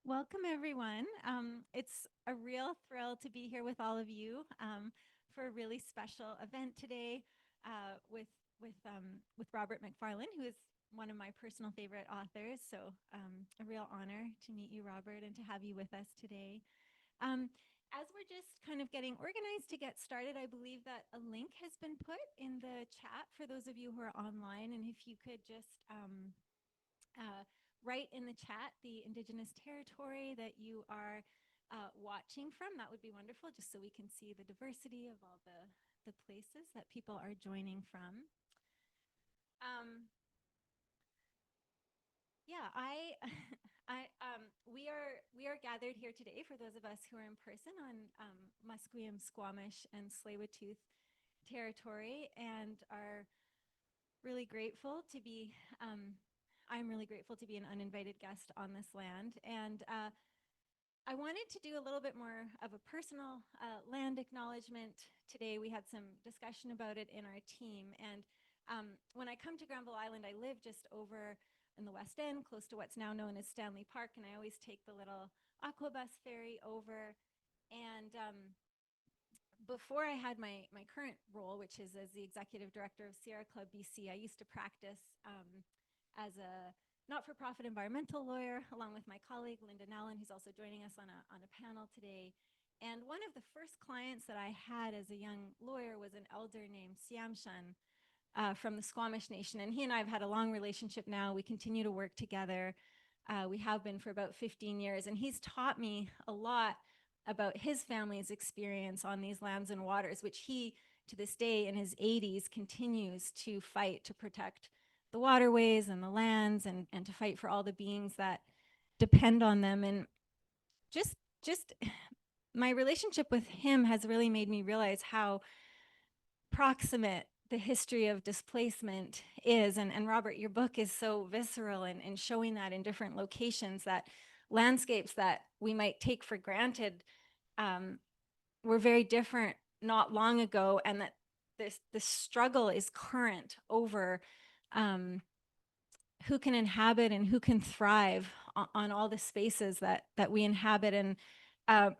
Welcome, everyone. It's a real thrill to be here with all of you for a really special event today with Robert Macfarlane, who is one of my personal favorite authors. So a real honor to meet you, Robert, and to have you with us today. As we're just kind of getting organized to get started, I believe that a link has been put in the chat for those of you who are online. And if you could just write in the chat the Indigenous territory that you are watching from, that would be wonderful, just so we can see the diversity of all the places that people are joining from. Yeah, we are gathered here today for those of us who are in person on Musqueam, Squamish, and Tsleil-Waututh territory, and are really grateful to be. I'm really grateful to be an uninvited guest on this land, and I wanted to do a little bit more of a personal land acknowledgement today. We had some discussion about it in our team, and when I come to Granville Island, I live just over in the West End, close to what's now known as Stanley Park, and I always take the little aquabus ferry over. And before I had my current role, which is as the executive director of Sierra Club BC, I used to practice as a not-for-profit environmental lawyer, along with my colleague, Linda Nowlan, who's also joining us on a panel today. And one of the first clients that I had as a young lawyer was an elder named Siamshan from the Squamish Nation. And he and I have had a long relationship now. We continue to work together. We have been for about 15 years. And he's taught me a lot about his family's experience on these lands and waters, which he, to this day in his 80s, continues to fight to protect the waterways and the lands, and to fight for all the beings that depend on them. And just my relationship with him has really made me realize how proximate the history of displacement is. And Robert, your book is so visceral in showing that in different locations, that landscapes that we might take for granted were very different not long ago, and that this struggle is current over who can inhabit and who can thrive on all the spaces that we inhabit. And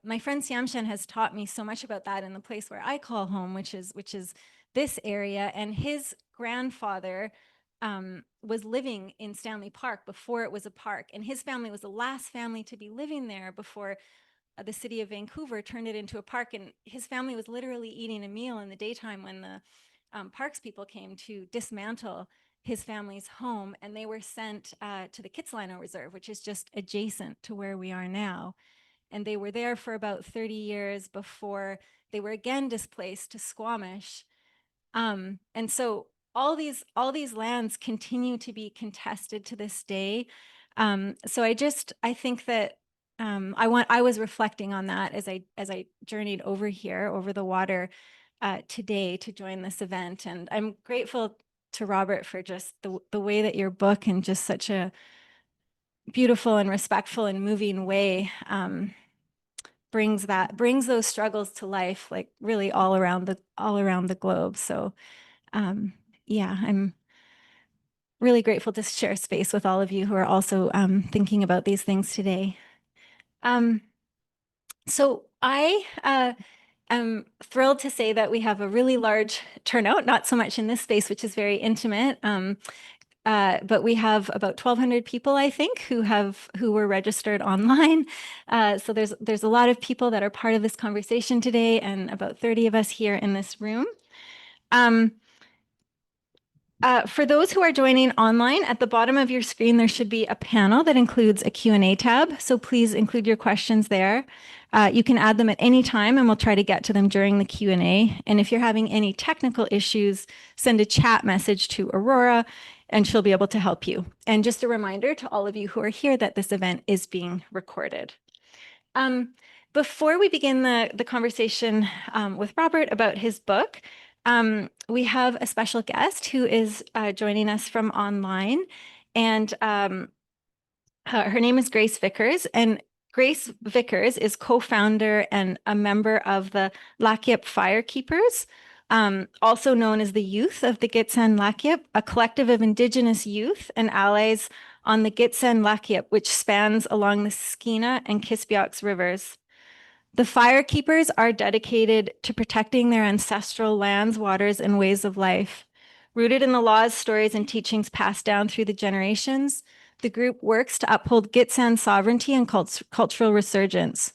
my friend Siamshan has taught me so much about that in the place where I call home, which is this area. And his grandfather was living in Stanley Park before it was a park, and his family was the last family to be living there before the city of Vancouver turned it into a park. And his family was literally eating a meal in the daytime when the parks people came to dismantle his family's home, and they were sent to the Kitsilano Reserve, which is just adjacent to where we are now. And they were there for about 30 years before they were again displaced to Squamish. And so all these lands continue to be contested to this day. So I think that I was reflecting on that as I journeyed over here over the water today to join this event. And I'm grateful to Robert for just the way that your book, in just such a beautiful and respectful and moving way, brings those struggles to life, like really all around the globe. So yeah, I'm really grateful to share space with all of you who are also thinking about these things today. So I I'm thrilled to say that we have a really large turnout, not so much in this space, which is very intimate, but we have about 1,200 people, I think, who were registered online. So there's a lot of people that are part of this conversation today, and about 30 of us here in this room. For those who are joining online, at the bottom of your screen, there should be a panel that includes a Q&A tab. So please include your questions there. You can add them at any time, and we'll try to get to them during the Q&A. And if you're having any technical issues, send a chat message to Aurora, and she'll be able to help you. And just a reminder to all of you who are here that this event is being recorded. Before we begin the conversation with Robert about his book, we have a special guest who is joining us from online, and her name is Grace Vickers. And Grace Vickers is co-founder and a member of the Lakiep Firekeepers, also known as the Youth of the Gitxsan-Lakiep, a collective of Indigenous youth and allies on the Gitxsan-Lakiep, which spans along the Skeena and Kispiox rivers. The Firekeepers are dedicated to protecting their ancestral lands, waters, and ways of life. Rooted in the laws, stories, and teachings passed down through the generations, the group works to uphold Gitxsan sovereignty and cultural resurgence.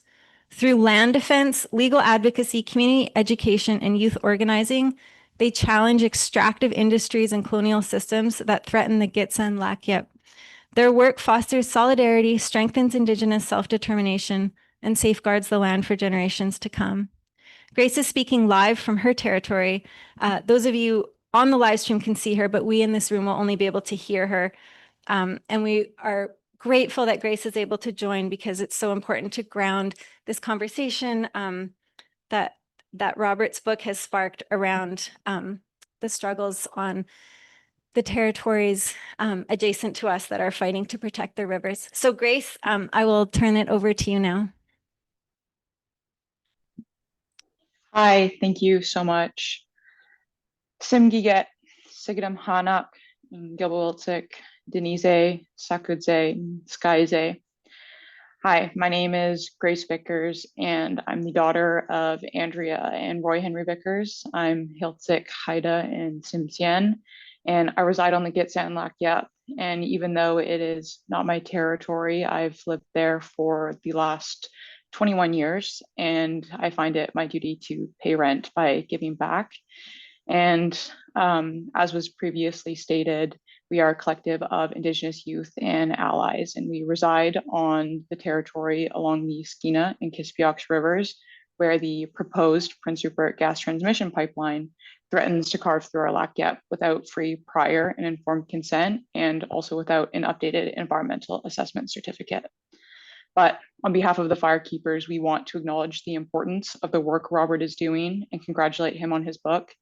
Through land defense, legal advocacy, community education, and youth organizing, they challenge extractive industries and colonial systems that threaten the Gitxsan-Lakiep. Their work fosters solidarity, strengthens Indigenous self-determination, and safeguards the land for generations to come. Grace is speaking live from her territory. Those of you on the live stream can see her, but we in this room will only be able to hear her. And we are grateful that Grace is able to join because it's so important to ground this conversation that Robert's book has sparked around the struggles on the territories adjacent to us that are fighting to protect their rivers. So Grace, I will turn it over to you now. Hi, thank you so much. Simgiget, Sigidam Hanak, Gilbawiltsik, Denise, Sakudze, Skyze. Hi, my name is Grace Vickers, and I'm the daughter of Andrea and Roy Henry Vickers. I'm Hiltzik, Haida, and Simsien, and I reside on the Gitxsan-Lakiep. And even though it is not my territory, I've lived there for the last 21 years, and I find it my duty to pay rent by giving back. And as was previously stated, we are a collective of Indigenous youth and allies, and we reside on the territory along the Skeena and Kispiox rivers, where the proposed Prince Rupert gas transmission pipeline threatens to carve through our Lakiep without free, prior, and informed consent, and also without an updated environmental assessment certificate. But on behalf of the Firekeepers, we want to acknowledge the importance of the work Robert is doing and congratulate him on his book.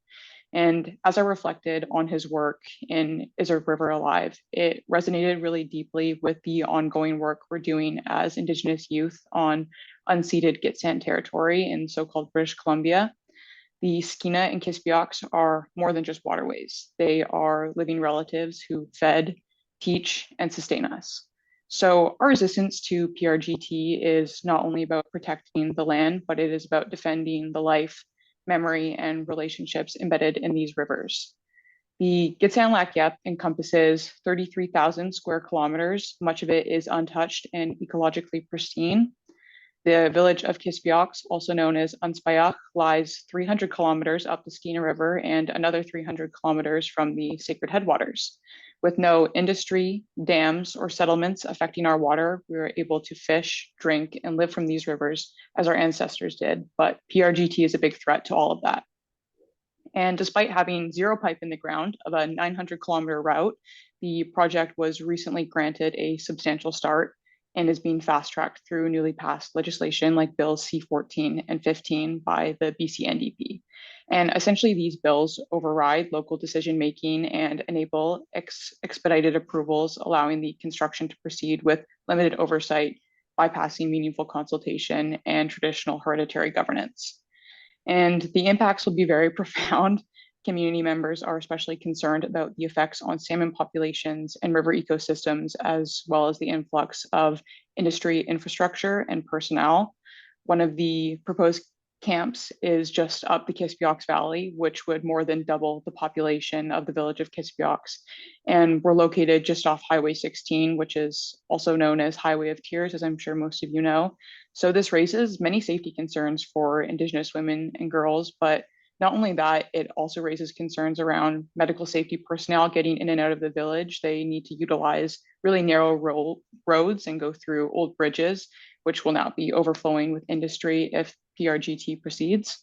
And as I reflected on his work in Is Our River Alive, it resonated really deeply with the ongoing work we're doing as Indigenous youth on unceded Gitxsan territory in so-called British Columbia. The Skeena and Kispiox are more than just waterways. They are living relatives who fed, teach, and sustain us. So our resistance to PRGT is not only about protecting the land, but it is about defending the life, memory, and relationships embedded in these rivers. The Gitxsan-Lakiep encompasses 33,000 square kilometers. Much of it is untouched and ecologically pristine. The village of Kispiox, also known as Unspayach, lies 300 kilometers up the Skeena River and another 300 kilometers from the sacred headwaters. With no industry, dams, or settlements affecting our water, we were able to fish, drink, and live from these rivers as our ancestors did. But PRGT is a big threat to all of that. And despite having zero pipe in the ground of a 900-kilometer route, the project was recently granted a substantial start and is being fast-tracked through newly passed legislation like Bills C-14 and 15 by the BC NDP. And essentially, these bills override local decision-making and enable expedited approvals, allowing the construction to proceed with limited oversight, bypassing meaningful consultation and traditional hereditary governance. And the impacts will be very profound. Community members are especially concerned about the effects on salmon populations and river ecosystems, as well as the influx of industry infrastructure and personnel. One of the proposed camps is just up the Kispiox Valley, which would more than double the population of the village of Kispiox. And we're located just off Highway 16, which is also known as Highway of Tears, as I'm sure most of you know. So this raises many safety concerns for Indigenous women and girls, but not only that, it also raises concerns around medical safety personnel getting in and out of the village. They need to utilize really narrow roads and go through old bridges, which will now be overflowing with industry if PRGT proceeds.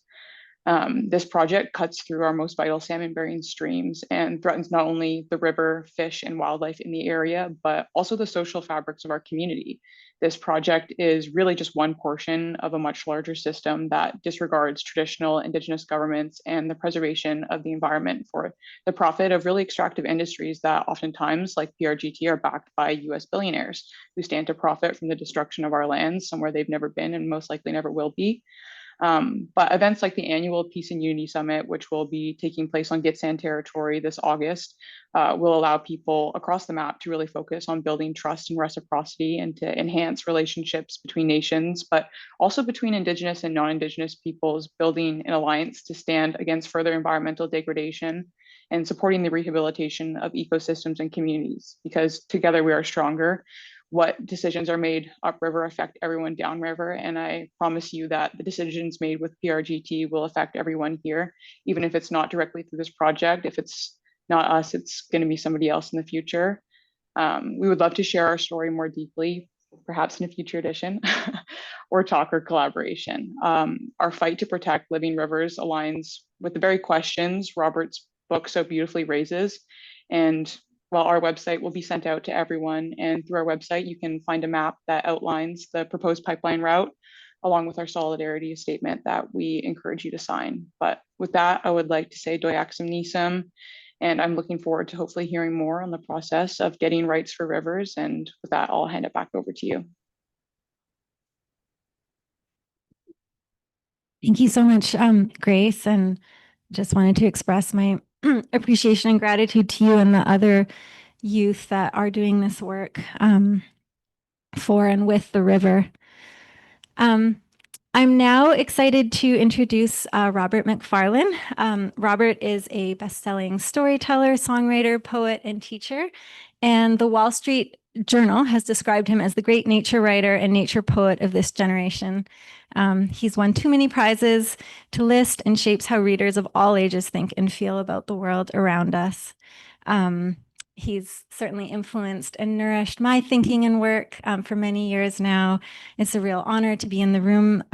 This project cuts through our most vital salmon-bearing streams and threatens not only the river, fish, and wildlife in the area, but also the social fabrics of our community. This project is really just one portion of a much larger system that disregards traditional Indigenous governments and the preservation of the environment for the profit of really extractive industries that oftentimes, like PRGT, are backed by US billionaires who stand to profit from the destruction of our lands, somewhere they've never been and most likely never will be. But events like the annual Peace and Unity Summit, which will be taking place on Gitxsan territory this August, will allow people across the map to really focus on building trust and reciprocity and to enhance relationships between nations, but also between Indigenous and non-Indigenous peoples, building an alliance to stand against further environmental degradation and supporting the rehabilitation of ecosystems and communities, because together we are stronger. What decisions are made upriver affect everyone downriver, and I promise you that the decisions made with PRGT will affect everyone here, even if it's not directly through this project. If it's not us, it's going to be somebody else in the future. We would love to share our story more deeply, perhaps in a future edition, or talk or collaboration. Our fight to protect living rivers aligns with the very questions Robert's book so beautifully raises. And while our website will be sent out to everyone, and through our website, you can find a map that outlines the proposed pipeline route, along with our solidarity statement that we encourage you to sign. But with that, I would like to say Doyaksum Nisum, and I'm looking forward to hopefully hearing more on the process of getting rights for rivers. And with that, I'll hand it back over to you. Thank you so much, Grace, and just wanted to express my appreciation and gratitude to you and the other youth that are doing this work for and with the river. I'm now excited to introduce Robert Macfarlane. Robert is a best-selling storyteller, songwriter, poet, and teacher, and the Wall Street Journal has described him as the great nature writer and nature poet of this generation. He's won too many prizes to list and shapes how readers of all ages think and feel about the world around us. He's certainly influenced and nourished my thinking and work for many years now. It's a real honor to be in the room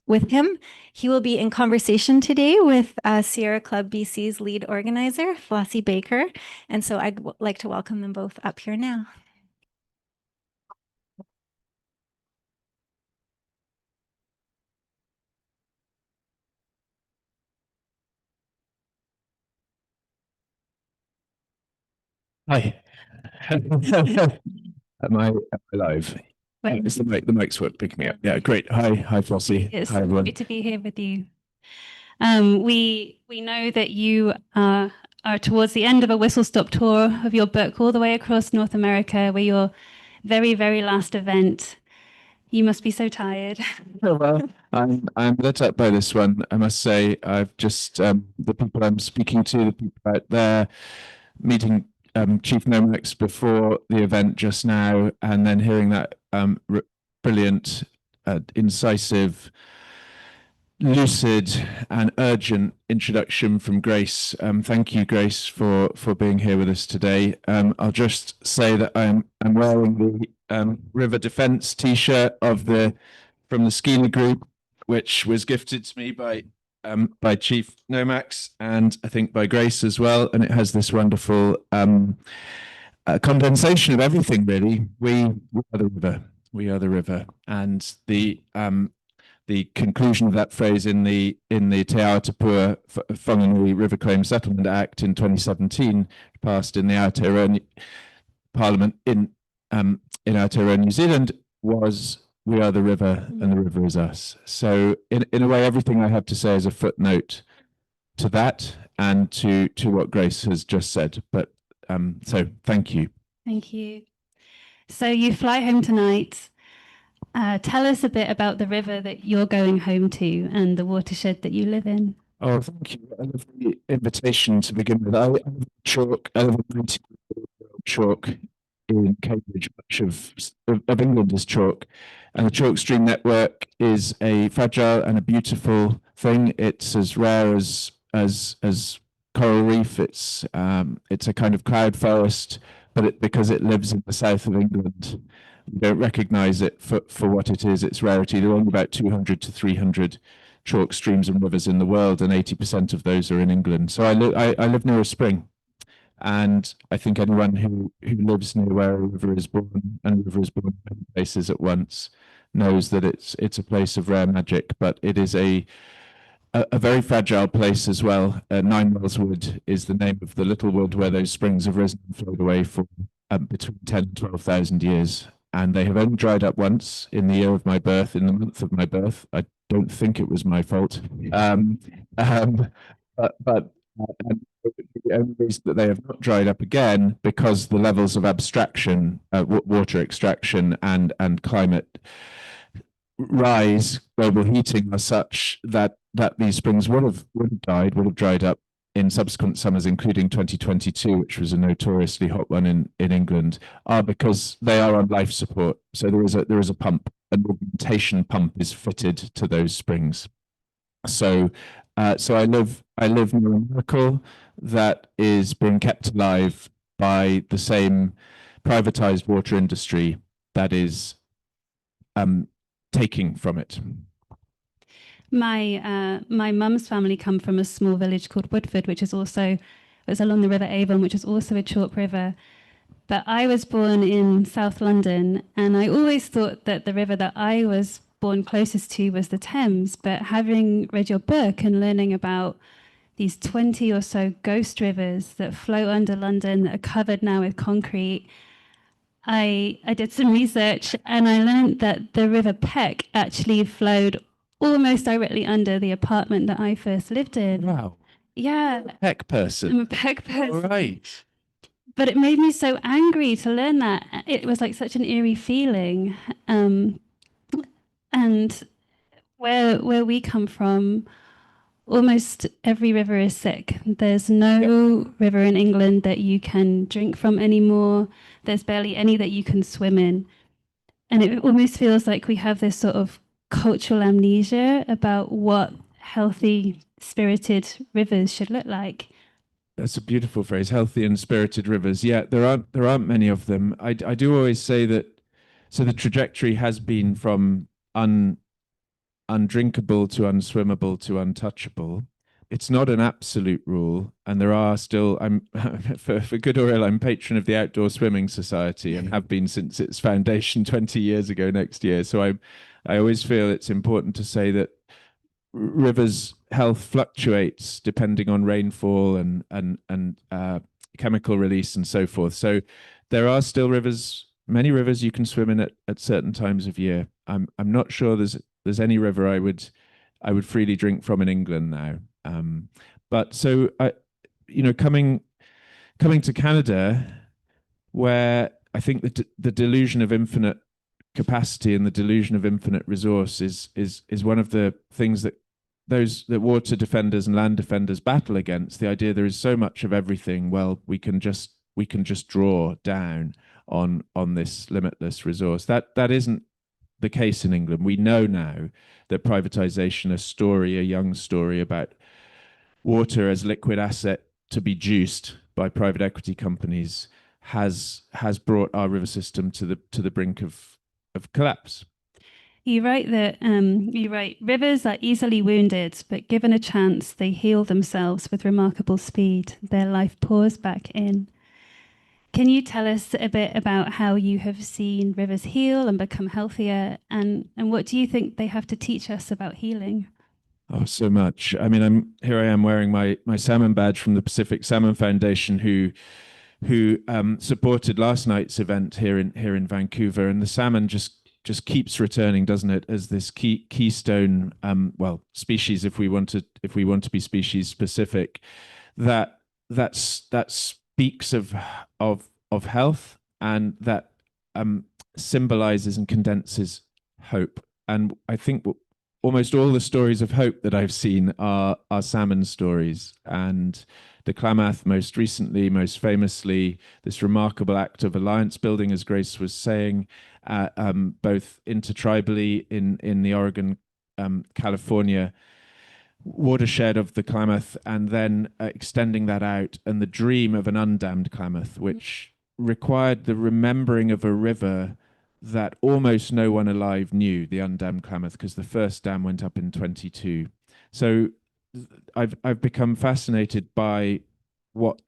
with him. He will be in conversation today with Sierra Club BC's lead organizer, Flossie Baker. And so I'd like to welcome them both up here now. Hi. Am I live? Right. Is the mic's picking me up? Yeah, great. Hi, Flossie. It's Hi, everyone. good to be here with you. We know that you are towards the end of a whistle-stop tour of your book all the way across North America. We're your very, very last event. You must be so tired. Oh, well, I'm lit up by this one. I must say, I've just the people I'm speaking to, the people out there, meeting Chief Nomax before the event just now, and then hearing that brilliant, incisive, lucid and urgent introduction from Grace. Thank you, Grace, for being here with us today. I'll just say that I'm wearing the River Defence T-shirt from the Skeely Group, which was gifted to me by Chief Nomax and I think by Grace as well, and it has this wonderful condensation of everything. Really, we are the river. We are the river, and the conclusion of that phrase in the Te Aotapua Whanganui River Claim Settlement Act in 2017, passed in the Aotearoa Parliament in Aotearoa, New Zealand, was "We are the river, and the river is us." So, in a way, everything I have to say is a footnote to that and to what Grace has just said. But so, thank you. Thank you. So you fly home tonight. Tell us a bit about the river that you're going home to and the watershed that you live in. Oh, thank you. I love the invitation to begin with. I live in Chalk. I live in 90-year-old Chalk in Cambridge. Much of England is chalk, and the Chalk Stream network is a fragile and a beautiful thing. It's as rare as coral reef. It's a kind of cloud forest, but because it lives in the south of England, we don't recognise it for what it is, its rarity. There are only about 200 to 300 chalk streams and rivers in the world, and 80% of those are in England. So I live near a spring, and I think anyone who lives near where a river is born, and a river is born in many places at once, knows that it's a place of rare magic. But it is a very fragile place as well. 9 Wells Wood is the name of the little wood where those springs have risen and flowed away for between 10 and 12,000 years. And they have only dried up once in the year of my birth, in the month of my birth. I don't think it was my fault. Um, um, and the only reason that they have not dried up again because the levels of abstraction, water extraction, and climate rise, global heating are such that these springs would have dried up in subsequent summers, including 2022, which was a notoriously hot one in England, are because they are on life support. So there is a pump, an augmentation pump is fitted to those springs. So I live near a miracle that is being kept alive by the same privatized water industry that is taking from it. My mum's family come from a small village called Woodford, which is also, it's along the River Avon, which is also a chalk river. But I was born in South London, and I always thought that the river that I was born closest to was the Thames. But having read your book and learning about these 20 or so ghost rivers that flow under London that are covered now with concrete, I did some research and I learned that the River Peck actually flowed almost directly under the apartment that I first lived in. Wow. Yeah. Peck person. I'm a Peck person. All right. But it made me so angry to learn that. It was like such an eerie feeling. And where we come from, almost every river is sick. There's no river in England that you can drink from anymore. There's barely any that you can swim in. And it almost feels like we have this sort of cultural amnesia about what healthy, spirited rivers should look like. That's a beautiful phrase, healthy and spirited rivers. Yeah, there aren't many of them. I do always say that, so the trajectory has been from undrinkable to unswimmable to untouchable. It's not an absolute rule, and there are still, I'm for good or ill, I'm patron of the Outdoor Swimming Society and have been since its foundation 20 years ago next year. So I always feel it's important to say that rivers' health fluctuates depending on rainfall and chemical release and so forth. So there are still many rivers you can swim in at certain times of year. I'm not sure there's any river I would freely drink from in England now. But so coming to Canada, where I think the delusion of infinite capacity and the delusion of infinite resource is one of the things that water defenders and land defenders battle against. The idea there is so much of everything. Well, we can just draw down on this limitless resource. That isn't the case in England. We know now that privatization, a young story about water as liquid asset to be juiced by private equity companies, has brought our river system to the brink of collapse. You write that rivers are easily wounded, but given a chance, they heal themselves with remarkable speed. Their life pours back in. Can you tell us a bit about how you have seen rivers heal and become healthier, and what do you think they have to teach us about healing? Oh, so much. I mean, I am wearing my salmon badge from the Pacific Salmon Foundation, who supported last night's event here in Vancouver, and the salmon just keeps returning, doesn't it, as this keystone species, if we want to be species specific, that speaks of health, and that symbolizes and condenses hope. And I think almost all the stories of hope that I've seen are salmon stories. And the Klamath, most recently, most famously, this remarkable act of alliance building, as Grace was saying, both intertribally in the Oregon, California watershed of the Klamath, and then extending that out, and the dream of an undammed Klamath, which required the remembering of a river that almost no one alive knew, the undammed Klamath, because the first dam went up in 22. So I've become fascinated by what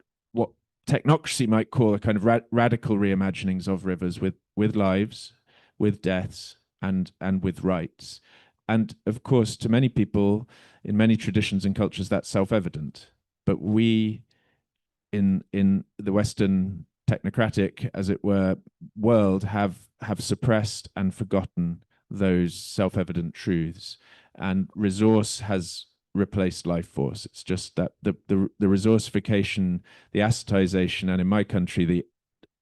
technocracy might call a kind of radical reimaginings of rivers, with lives, with deaths, and with rights. And of course, to many people in many traditions and cultures, that's self-evident. But we in the Western technocratic, as it were, world have suppressed and forgotten those self-evident truths. and resource has replaced life force. It's just that the resourcification, the assetization, and in my country, the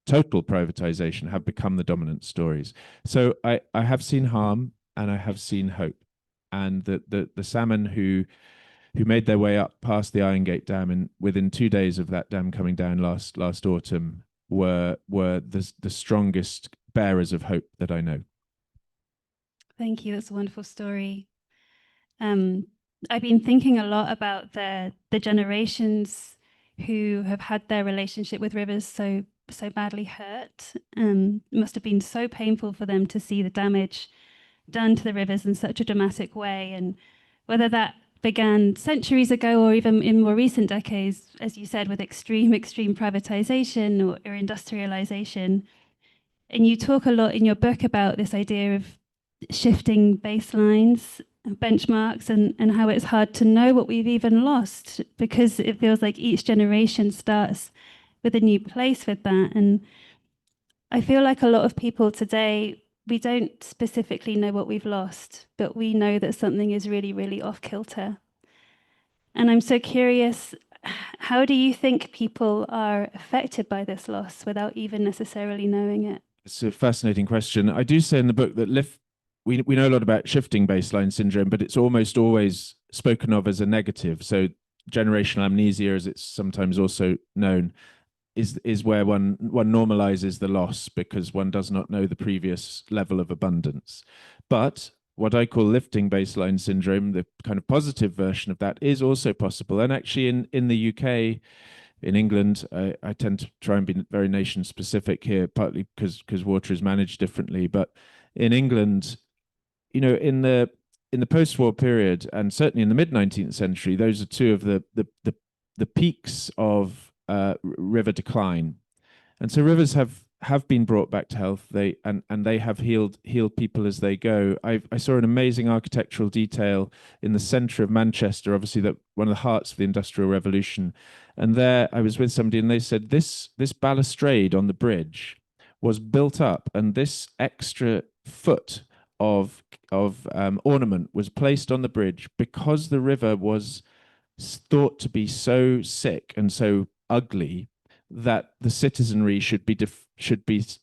total privatization have become the dominant stories. So I have seen harm and I have seen hope. And the salmon who made their way up past the Iron Gate Dam, and within 2 days of that dam coming down last autumn, were the strongest bearers of hope that I know. Thank you. That's a wonderful story. I've been thinking a lot about the generations who have had their relationship with rivers so badly hurt. It must have been so painful for them to see the damage done to the rivers in such a dramatic way, and whether that began centuries ago or even in more recent decades, as you said, with extreme privatization or industrialization. And you talk a lot in your book about this idea of shifting baselines, benchmarks, and how it's hard to know what we've even lost, because it feels like each generation starts with a new place with that. And I feel like a lot of people today, we don't specifically know what we've lost, but we know that something is really, really off kilter. And I'm so curious, how do you think people are affected by this loss without even necessarily knowing it? It's a fascinating question. I do say in the book that we know a lot about shifting baseline syndrome, but it's almost always spoken of as a negative. So generational amnesia, as it's sometimes also known, is where one normalizes the loss because one does not know the previous level of abundance. But what I call lifting baseline syndrome, the kind of positive version of that, is also possible. And actually in the UK, in England, I tend to try and be very nation specific here, partly because water is managed differently. But in England, you know, in the post-war period, and certainly in the mid-19th century, those are two of the peaks of river decline. And so rivers have been brought back to health. They have healed people as they go. I saw an amazing architectural detail in the center of Manchester, obviously that one of the hearts of the Industrial Revolution. And there I was with somebody and they said this balustrade on the bridge was built up, and this extra foot of ornament was placed on the bridge because the river was thought to be so sick and so ugly that the citizenry should be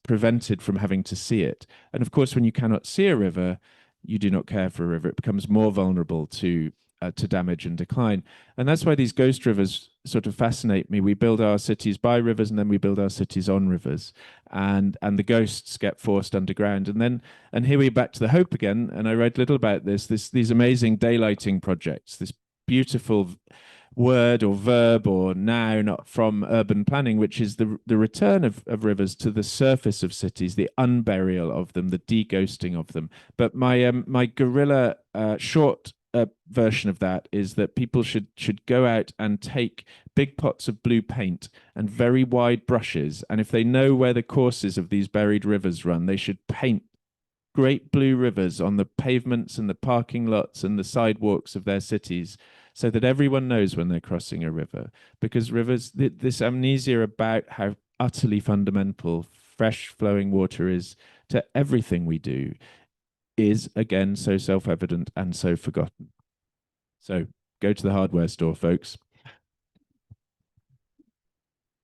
prevented from having to see it. And of course, when you cannot see a river, you do not care for a river. It becomes more vulnerable to damage and decline. And that's why these ghost rivers sort of fascinate me. We build our cities by rivers, and then we build our cities on rivers, and the ghosts get forced underground. And here we're back to the hope again. And I write a little about these amazing daylighting projects, this beautiful word or verb or noun from urban planning, which is the return of rivers to the surface of cities, the unburial of them, the deghosting of them. But my guerrilla short version of that is that people should go out and take big pots of blue paint and very wide brushes, and if they know where the courses of these buried rivers run, they should paint great blue rivers on the pavements and the parking lots and the sidewalks of their cities, so that everyone knows when they're crossing a river. Because rivers, this amnesia about how utterly fundamental fresh flowing water is to everything we do, is again so self-evident and so forgotten. So go to the hardware store, folks.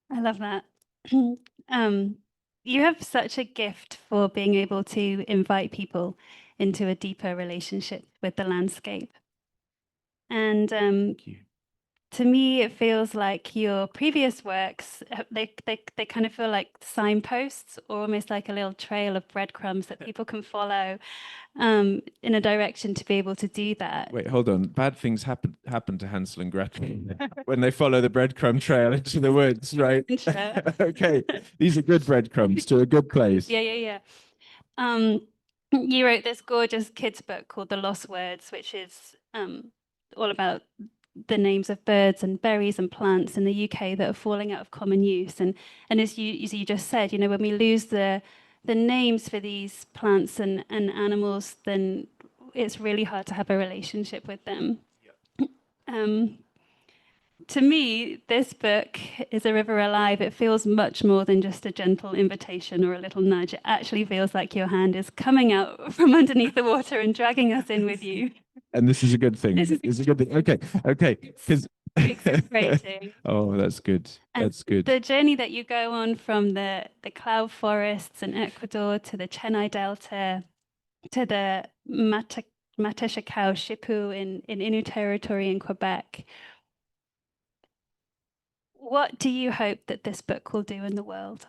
I love that. You have such a gift for being able to invite people into a deeper relationship with the landscape. And Thank you. to me, it feels like your previous works, they kind of feel like signposts, or almost like a little trail of breadcrumbs that people can follow in a direction to be able to do that. Wait, hold on. Bad things happen to Hansel and Gretel when they follow the breadcrumb trail into the woods, right? Sure. Okay, these are good breadcrumbs to a good place. Yeah. You wrote this gorgeous kids book called The Lost Words, which is all about the names of birds and berries and plants in the UK that are falling out of common use. And as you just said, you know, when we lose the names for these plants and animals, then it's really hard to have a relationship with them. Yeah. To me, this book is A River Alive. It feels much more than just a gentle invitation or a little nudge. It actually feels like your hand is coming out from underneath the water and dragging us in with you. And this is a good thing. This is It's a good thing. Okay, okay. Because exhilarating. oh, that's good. And That's good. the journey that you go on from the cloud forests in Ecuador to the Chennai Delta to the Matashakau Shipu in Innu territory in Quebec. What do you hope that this book will do in the world?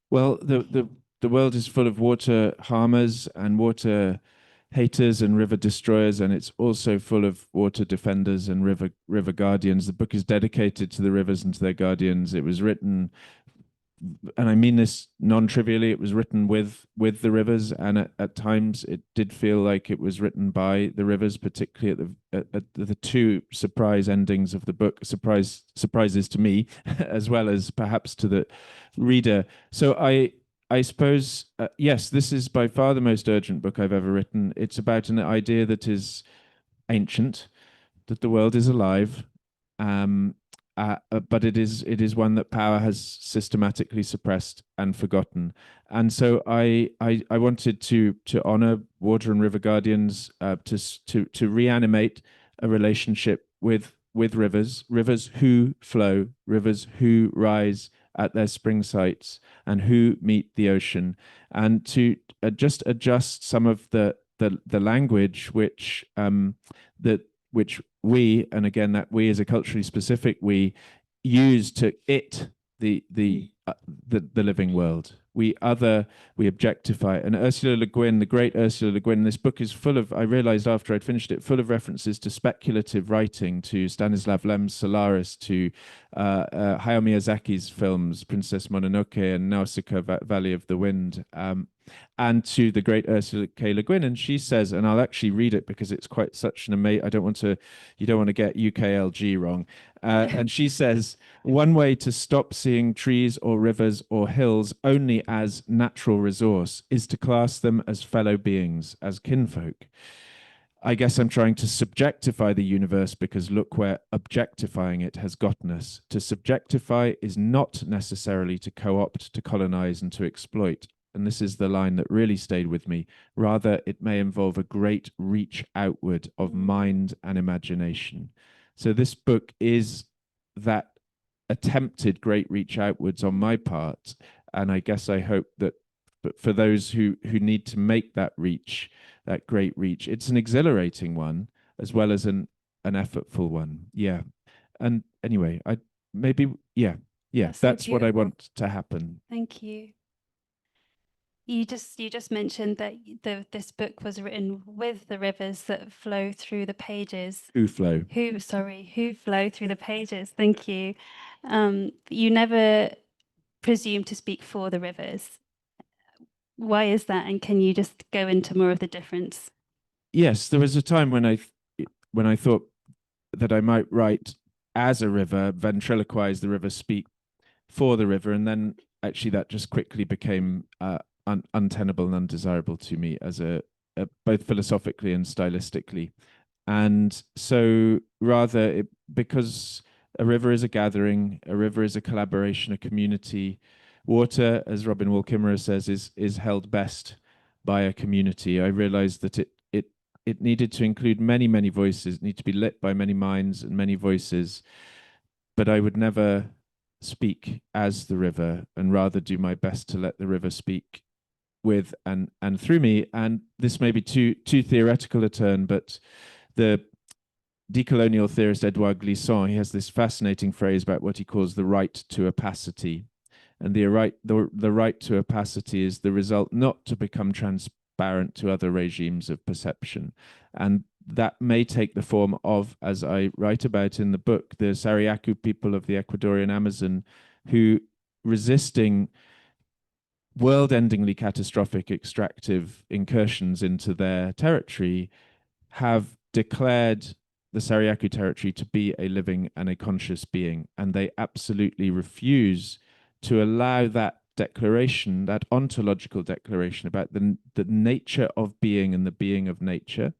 Well, the world is full of water harmers and water haters and river destroyers, and it's also full of water defenders and river guardians. The book is dedicated to the rivers and to their guardians. It was written, and I mean this non-trivially, it was written with the rivers, and at times it did feel like it was written by the rivers, particularly at the two surprise endings of the book, surprises to me, as well as perhaps to the reader. So I suppose, yes, this is by far the most urgent book I've ever written. It's about an idea that is ancient, that the world is alive, but it is one that power has systematically suppressed and forgotten. And so I wanted to honor water and river guardians, to reanimate a relationship with rivers who flow, rivers who rise at their spring sites and who meet the ocean, and to just adjust some of the language which which we, and again that we is a culturally specific we, use to the living world. We objectify. And Ursula Le Guin, the great Ursula Le Guin, this book is full of, I realized after I'd finished it, full of references to speculative writing, to Stanislav Lem's Solaris, to Hayao Miyazaki's films, Princess Mononoke and Nausicaa, Valley of the Wind, and to the great Ursula K. Le Guin. And she says, and I'll actually read it because it's quite such an amazing, you don't want to get UKLG wrong. And she says, one way to stop seeing trees or rivers or hills only as natural resource is to class them as fellow beings, as kinfolk. I guess I'm trying to subjectify the universe because look where objectifying it has gotten us. To subjectify is not necessarily to co-opt, to colonize, and to exploit. And this is the line that really stayed with me. Rather, it may involve a great reach outward of mind and imagination. So this book is that attempted great reach outwards on my part. And I guess I hope that, but for those who need to make that reach, that great reach, it's an exhilarating one as well as an effortful one. Yeah. And anyway, that's what I want to happen. Thank you. You just mentioned that this book was written with the rivers that flow through the pages. Who flow through the pages. Thank you. You never presume to speak for the rivers. Why is that? And can you just go into more of the difference? Yes, there was a time when I thought that I might write as a river, ventriloquize the river, speak for the river, and then actually that just quickly became untenable and undesirable to me as both philosophically and stylistically. And so rather, because a river is a gathering, a river is a collaboration, a community. Water, as Robin Wall Kimmerer says, is held best by a community. I realized that it needed to include many voices, need to be lit by many minds and many voices, but I would never speak as the river, and rather do my best to let the river speak with and through me. And this may be too theoretical a turn, but the decolonial theorist Edouard Glissant, he has this fascinating phrase about what he calls the right to opacity. And the right to opacity is the result not to become transparent to other regimes of perception. And that may take the form of, as I write about in the book, the Sariaku people of the Ecuadorian Amazon, who, resisting world-endingly catastrophic extractive incursions into their territory, have declared the Sariaku territory to be a living and a conscious being. And they absolutely refuse to allow that declaration, that ontological declaration about the nature of being and the being of nature,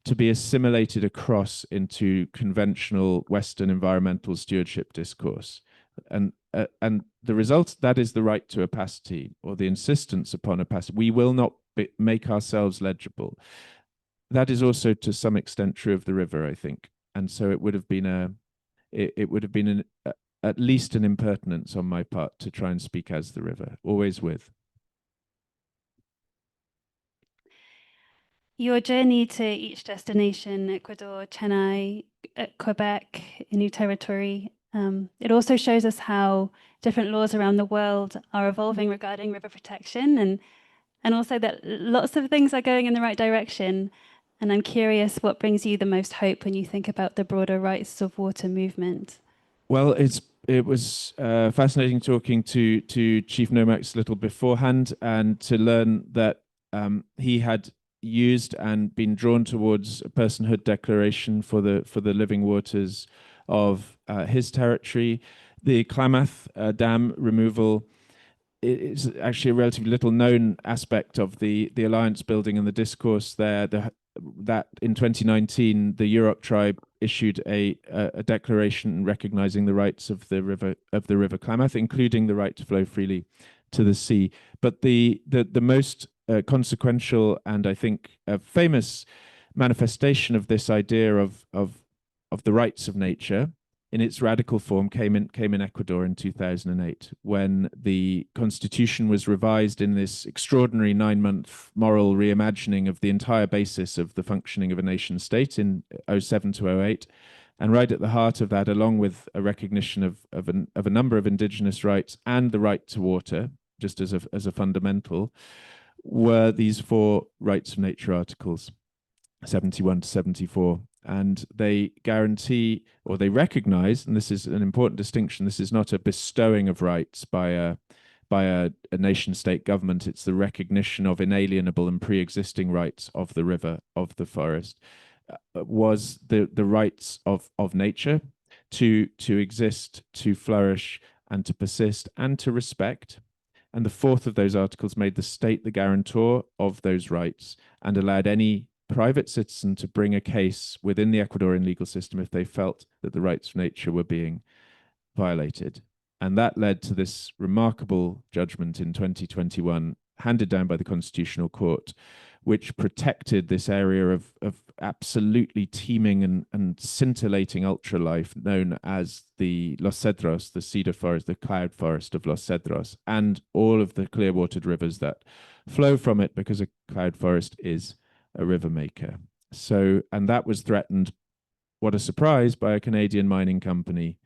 to be assimilated across into conventional Western environmental stewardship discourse. And the result, that is the right to opacity, or the insistence upon opacity. We will not make ourselves legible. that is also to some extent true of the river, I think. And so it would have been at least an impertinence on my part to try and speak as the river, always with. Your journey to each destination, Ecuador, Chennai, Quebec, New Territory, it also shows us how different laws around the world are evolving regarding river protection, and also that lots of things are going in the right direction. And I'm curious what brings you the most hope when you think about the broader rights of water movement. Well, it was fascinating talking to Chief Nomax a little beforehand, and to learn that he had used and been drawn towards a personhood declaration for the living waters of his territory. The Klamath Dam removal is actually a relatively little known aspect of the alliance building and the discourse there. That in 2019, the Yurok tribe issued a declaration recognizing the rights of the river Klamath, including the right to flow freely to the sea. But the most consequential and I think a famous manifestation of this idea of the rights of nature in its radical form came in Ecuador in 2008, when the constitution was revised in this extraordinary 9-month moral reimagining of the entire basis of the functioning of a nation state in 07 to 08. And right at the heart of that, along with a recognition of a number of indigenous rights and the right to water, just as a fundamental, were these 4 rights of nature articles, 71 to 74. And they guarantee, or they recognize, and this is an important distinction, this is not a bestowing of rights by a nation state government, it's the recognition of inalienable and pre-existing rights of the river, of the forest, was the rights of nature to exist, to flourish, and to persist, and to respect. And the 4th of those articles made the state the guarantor of those rights and allowed any private citizen to bring a case within the Ecuadorian legal system if they felt that the rights of nature were being violated. And that led to this remarkable judgment in 2021, handed down by the Constitutional Court, which protected this area of absolutely teeming and scintillating ultralife known as the Los Cedros, the cedar forest, the cloud forest of Los Cedros, and all of the clear-watered rivers that flow from it, because a cloud forest is a river maker. So, and that was threatened, what a surprise, by a Canadian mining company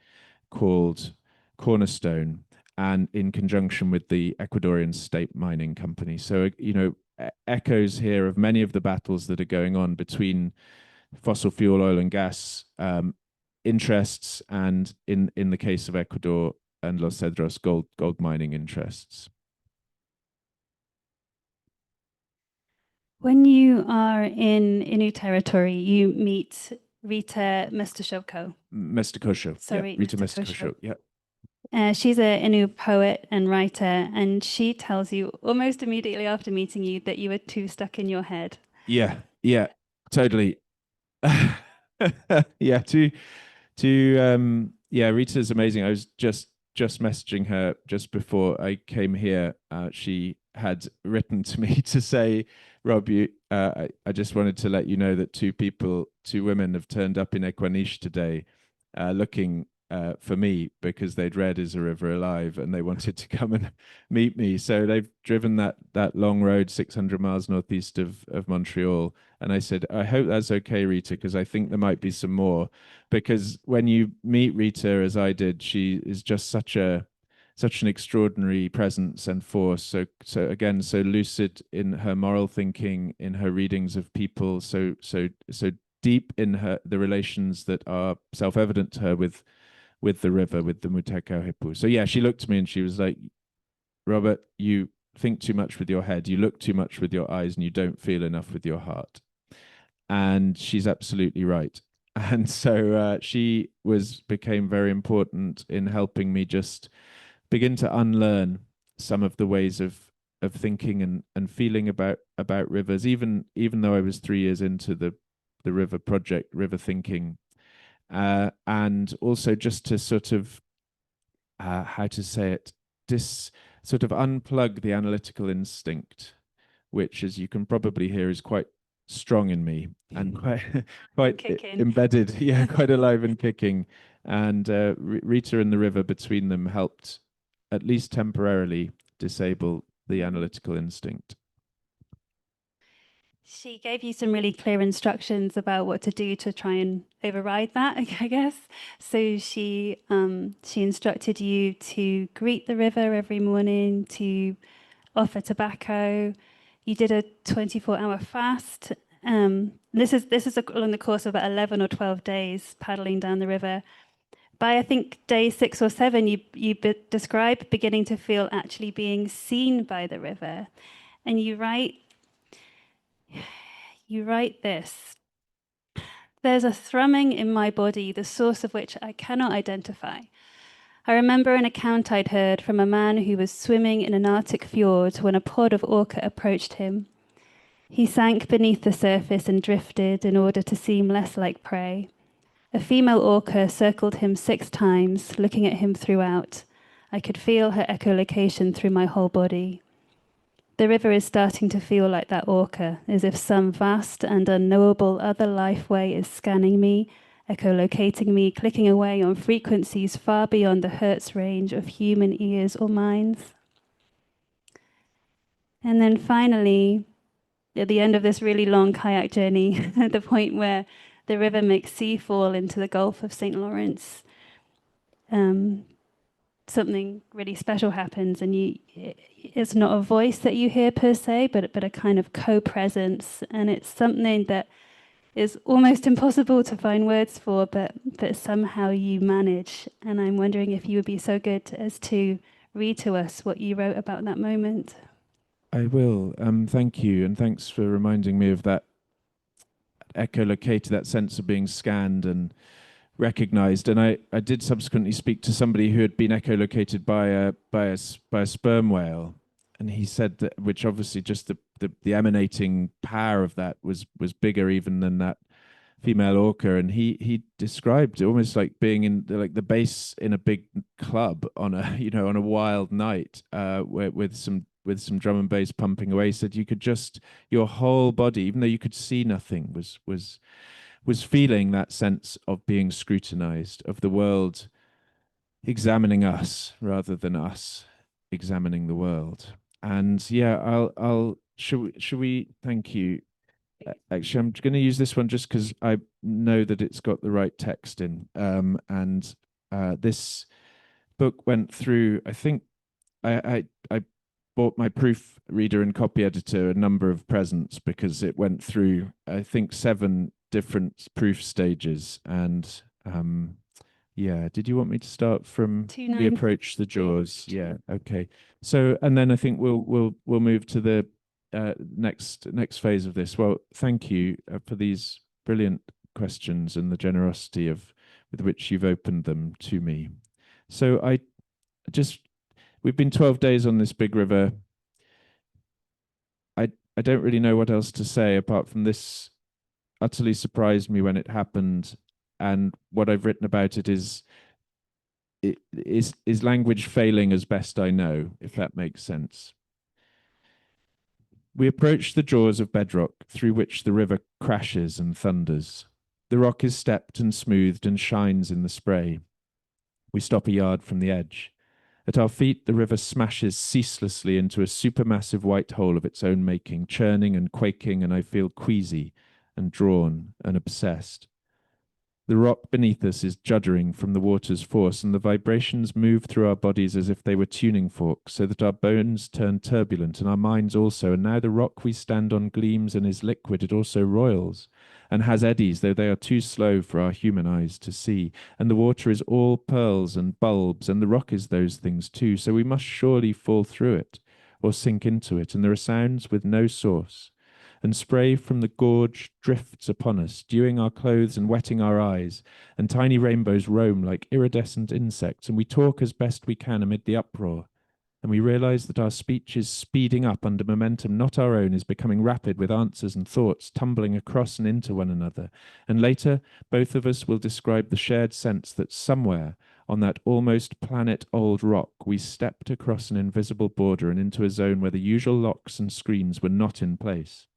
called Cornerstone, and in conjunction with the Ecuadorian state mining company. So, echoes here of many of the battles that are going on between fossil fuel, oil and gas interests, and in the case of Ecuador and Los Cedros, gold mining interests. When you are in Innu territory, you meet Rita Mestoshovko. Mestakosho. Sorry, yeah, Rita Mestakosho. Mestakosho. Yeah. She's an Innu poet and writer, and she tells you almost immediately after meeting you that you were too stuck in your head. Yeah, totally. Yeah, Rita's amazing. I was just messaging her just before I came here. She had written to me to say, Rob, I just wanted to let you know that 2 women have turned up in Equaniche today, looking for me because they'd read Is a River Alive and they wanted to come and meet me. So they've driven that long road 600 miles northeast of Montreal. And I said, I hope that's okay, Rita, because I think there might be some more. Because when you meet Rita, as I did, she is just such an extraordinary presence and force. So again, so lucid in her moral thinking, in her readings of people, so deep in the relations that are self-evident to her with the river, with the Mutakau Hipu. So yeah, she looked at me and she was like, Robert, you think too much with your head, you look too much with your eyes, and you don't feel enough with your heart. And she's absolutely right. And so she became very important in helping me just begin to unlearn some of the ways of thinking and feeling about rivers, even though I was 3 years into the river project, river thinking. And also just to sort of, how to say it, sort of unplug the analytical instinct, which, as you can probably hear, is quite strong in me and quite Kicking. embedded, yeah, quite alive and kicking. And Rita and the river between them helped, at least temporarily, disable the analytical instinct. She gave you some really clear instructions about what to do to try and override that, I guess. So she instructed you to greet the river every morning, to offer tobacco. You did a 24-hour fast. This is along the course of about 11 or 12 days paddling down the river. By I think day 6 or 7, you describe beginning to feel actually being seen by the river, and you write this. There's a thrumming in my body, the source of which I cannot identify. I remember an account I'd heard from a man who was swimming in an Arctic fjord when a pod of orca approached him. He sank beneath the surface and drifted in order to seem less like prey. A female orca circled him 6 times, looking at him throughout. I could feel her echolocation through my whole body. The river is starting to feel like that orca, as if some vast and unknowable other life way is scanning me, echolocating me, clicking away on frequencies far beyond the hertz range of human ears or minds. And then finally, at the end of this really long kayak journey, at the point where the river makes sea fall into the Gulf of St. Lawrence, something really special happens, and it's not a voice that you hear per se, but a kind of co-presence, and it's something that is almost impossible to find words for, but somehow you manage. And I'm wondering if you would be so good as to read to us what you wrote about that moment. I will. Thank you, and thanks for reminding me of that echolocator, that sense of being scanned and recognized. And I did subsequently speak to somebody who had been echolocated by a sperm whale, and he said that, which obviously just the emanating power of that was bigger even than that female orca, and he described it almost like being in the bass in a big club on a on a wild night, with some drum and bass pumping away. He said you could just, your whole body, even though you could see nothing, was feeling that sense of being scrutinized, of the world examining us rather than us examining the world. And yeah, should we thank you. Actually, I'm going to use this one just because I know that it's got the right text in. And this book went through, I think I bought my proofreader and copy editor a number of presents because it went through, I think, 7 different proof stages. And yeah, did you want me to start from we approach the jaws? Yeah, okay. So, and then I think we'll move to the next phase of this. Well, thank you for these brilliant questions and the generosity with which you've opened them to me. So we've been 12 days on this big river. I don't really know what else to say apart from this utterly surprised me when it happened, and what I've written about it is language failing as best I know, if that makes sense. We approach the jaws of bedrock through which the river crashes and thunders. The rock is stepped and smoothed and shines in the spray. We stop a yard from the edge. At our feet, the river smashes ceaselessly into a supermassive white hole of its own making, churning and quaking, and I feel queasy and drawn and obsessed. The rock beneath us is juddering from the water's force, and the vibrations move through our bodies as if they were tuning forks, so that our bones turn turbulent, and our minds also. And now the rock we stand on gleams and is liquid. It also roils and has eddies, though they are too slow for our human eyes to see. And the water is all pearls and bulbs, and the rock is those things too. So we must surely fall through it or sink into it. And there are sounds with no source, and spray from the gorge drifts upon us, dewing our clothes and wetting our eyes, and tiny rainbows roam like iridescent insects, and we talk as best we can amid the uproar, and we realize that our speech is speeding up under momentum not our own, is becoming rapid with answers and thoughts tumbling across and into one another, and later both of us will describe the shared sense that somewhere on that almost planet-old rock we stepped across an invisible border and into a zone where the usual locks and screens were not in place.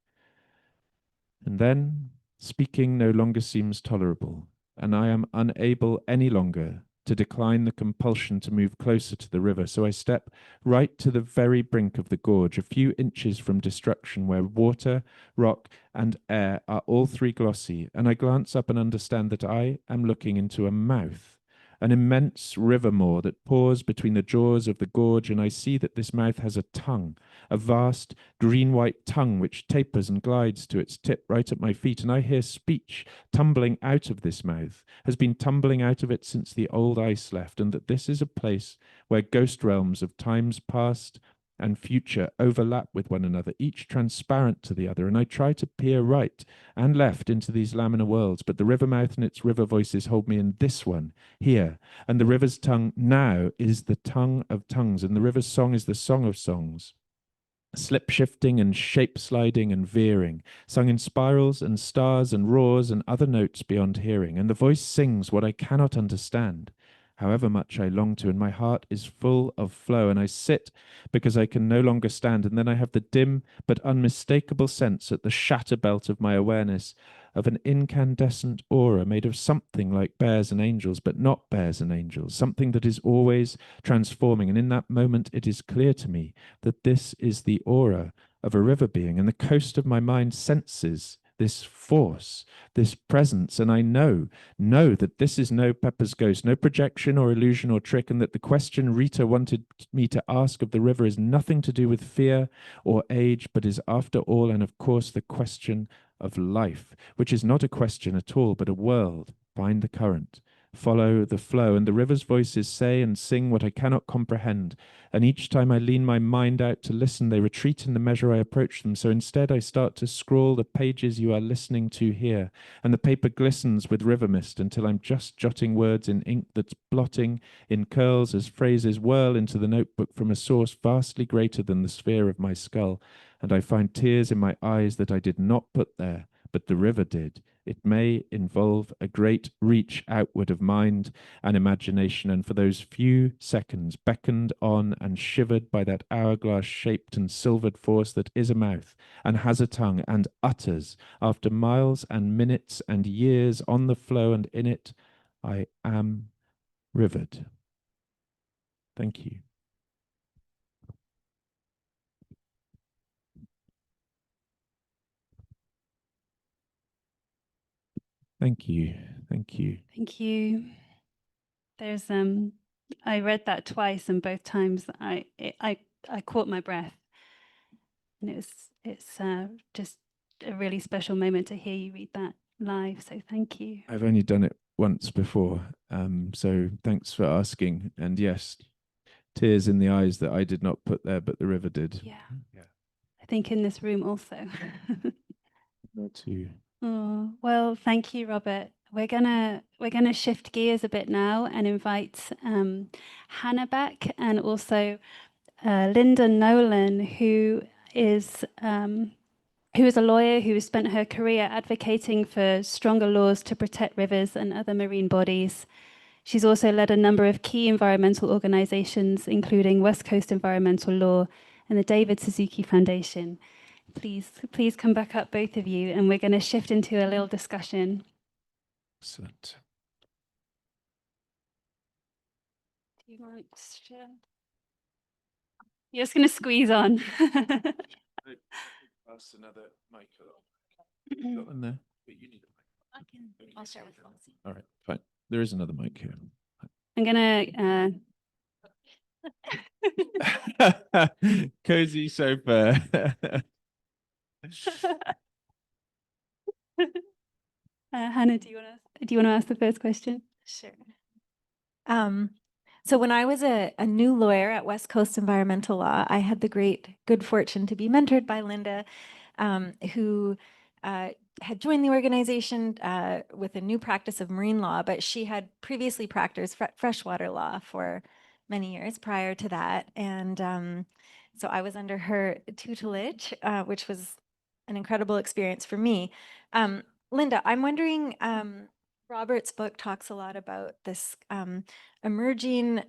And then speaking no longer seems tolerable, and I am unable any longer to decline the compulsion to move closer to the river. So I step right to the very brink of the gorge, a few inches from destruction, where water, rock, and air are all three glossy, and I glance up and understand that I am looking into a mouth, an immense river maw that pours between the jaws of the gorge, and I see that this mouth has a tongue, a vast green-white tongue which tapers and glides to its tip right at my feet, and I hear speech tumbling out of this mouth, has been tumbling out of it since the old ice left, and that this is a place where ghost realms of times past and future overlap with one another, each transparent to the other, and I try to peer right and left into these laminar worlds, but the river mouth and its river voices hold me in this one, here, and the river's tongue now is the tongue of tongues, and the river's song is the song of songs, slip shifting and shape sliding and veering, sung in spirals and stars and roars and other notes beyond hearing, and the voice sings what I cannot understand, however much I long to, and my heart is full of flow, and I sit because I can no longer stand, and then I have the dim but unmistakable sense at the shatter belt of my awareness of an incandescent aura made of something like bears and angels, but not bears and angels, something that is always transforming, and in that moment it is clear to me that this is the aura of a river being, and the coast of my mind senses this force, this presence, and I know that this is no Pepper's ghost, no projection or illusion or trick, and that the question Rita wanted me to ask of the river is nothing to do with fear or age, but is after all, and of course, the question of life, which is not a question at all, but a world. Find the current, follow the flow, and the river's voices say and sing what I cannot comprehend, and each time I lean my mind out to listen, they retreat in the measure I approach them. So instead I start to scrawl the pages you are listening to here, and the paper glistens with river mist until I'm just jotting words in ink that's blotting in curls as phrases whirl into the notebook from a source vastly greater than the sphere of my skull, and I find tears in my eyes that I did not put there, but the river did. It may involve a great reach outward of mind and imagination, and for those few seconds beckoned on and shivered by that hourglass-shaped and silvered force that is a mouth and has a tongue and utters, after miles and minutes and years on the flow and in it, I am rivered. Thank you. Thank you. Thank you. Thank you. There's I read that twice, and both times I caught my breath, and it's just a really special moment to hear you read that live. So thank you. I've only done it once before, so thanks for asking. And yes, tears in the eyes that I did not put there, but the river did. Yeah. I think in this room also. Me too. Oh, well, thank you, Robert. We're gonna shift gears a bit now and invite Hannah back, and also Linda Nowlan, who is a lawyer who has spent her career advocating for stronger laws to protect rivers and other marine bodies. She's also led a number of key environmental organizations, including West Coast Environmental Law and the David Suzuki Foundation. Please come back up, both of you, and we're going to shift into a little discussion. Excellent. Do you want to? You're just going to squeeze on. Pass another mic along. Got one there, but you need a mic. I'll share with Flossie. All right, fine. There is another mic here. I'm going to... Cozy sofa. Hannah, do you want to ask the first question? Sure. So when I was a new lawyer at West Coast Environmental Law, I had the good fortune to be mentored by Linda, who had joined the organization with a new practice of marine law, but she had previously practiced freshwater law for many years prior to that. And so I was under her tutelage, which was an incredible experience for me. Linda, I'm wondering, Robert's book talks a lot about this emerging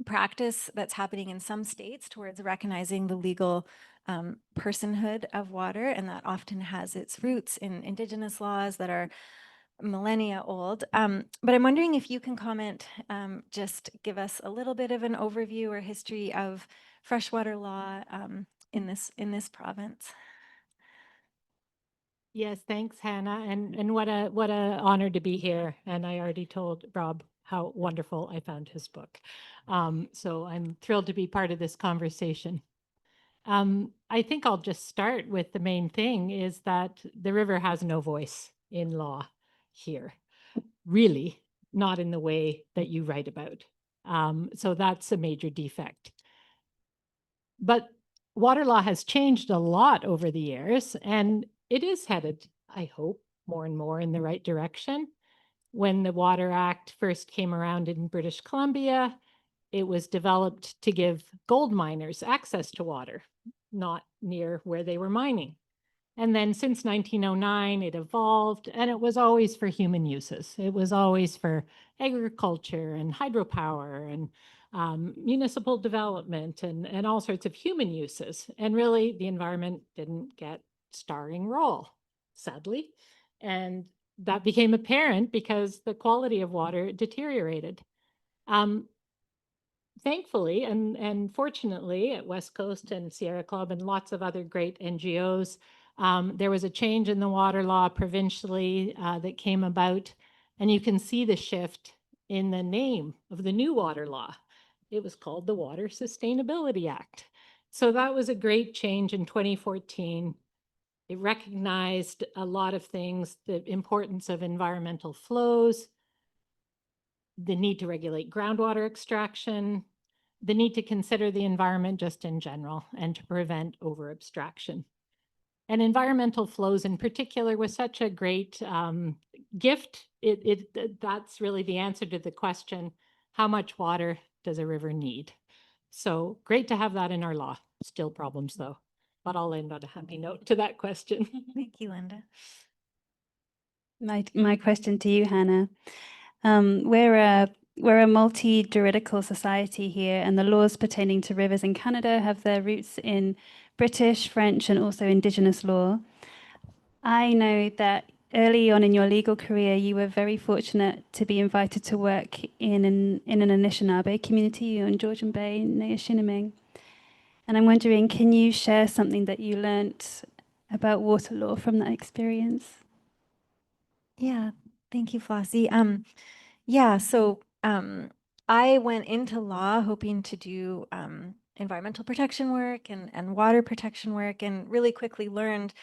practice that's happening in some states towards recognizing the legal personhood of water, and that often has its roots in Indigenous laws that are millennia old. But I'm wondering if you can comment, just give us a little bit of an overview or history of freshwater law in this province. Yes, thanks, Hannah, and what a honor to be here. And I already told Rob how wonderful I found his book. So I'm thrilled to be part of this conversation. I think I'll just start with the main thing is that the river has no voice in law here, really, not in the way that you write about. So that's a major defect. But water law has changed a lot over the years, and it is headed, I hope, more and more in the right direction. When the Water Act first came around in British Columbia, it was developed to give gold miners access to water, not near where they were mining. And then since 1909, it evolved, and it was always for human uses. It was always for agriculture and hydropower and municipal development and all sorts of human uses. And really, the environment didn't get starring role, sadly. And that became apparent because the quality of water deteriorated. Thankfully and fortunately at West Coast and Sierra Club and lots of other great NGOs, there was a change in the water law provincially that came about, and you can see the shift in the name of the new water law. It was called the Water Sustainability Act. So that was a great change in 2014. It recognized a lot of things, the importance of environmental flows, the need to regulate groundwater extraction, the need to consider the environment just in general, and to prevent over abstraction. And environmental flows in particular was such a great gift. That's really the answer to the question, how much water does a river need? So great to have that in our law. Still problems though, but I'll end on a happy note to that question. Thank you, Linda. My question to you, Hannah. We're a multi-juridical society here, and the laws pertaining to rivers in Canada have their roots in British, French, and also Indigenous law. I know that early on in your legal career, you were very fortunate to be invited to work in an Anishinaabe community on Georgian Bay, Nayashinaming. And I'm wondering, can you share something that you learnt about water law from that experience? Yeah, thank you, Flossie. Yeah, so I went into law hoping to do environmental protection work and water protection work, and really quickly learned,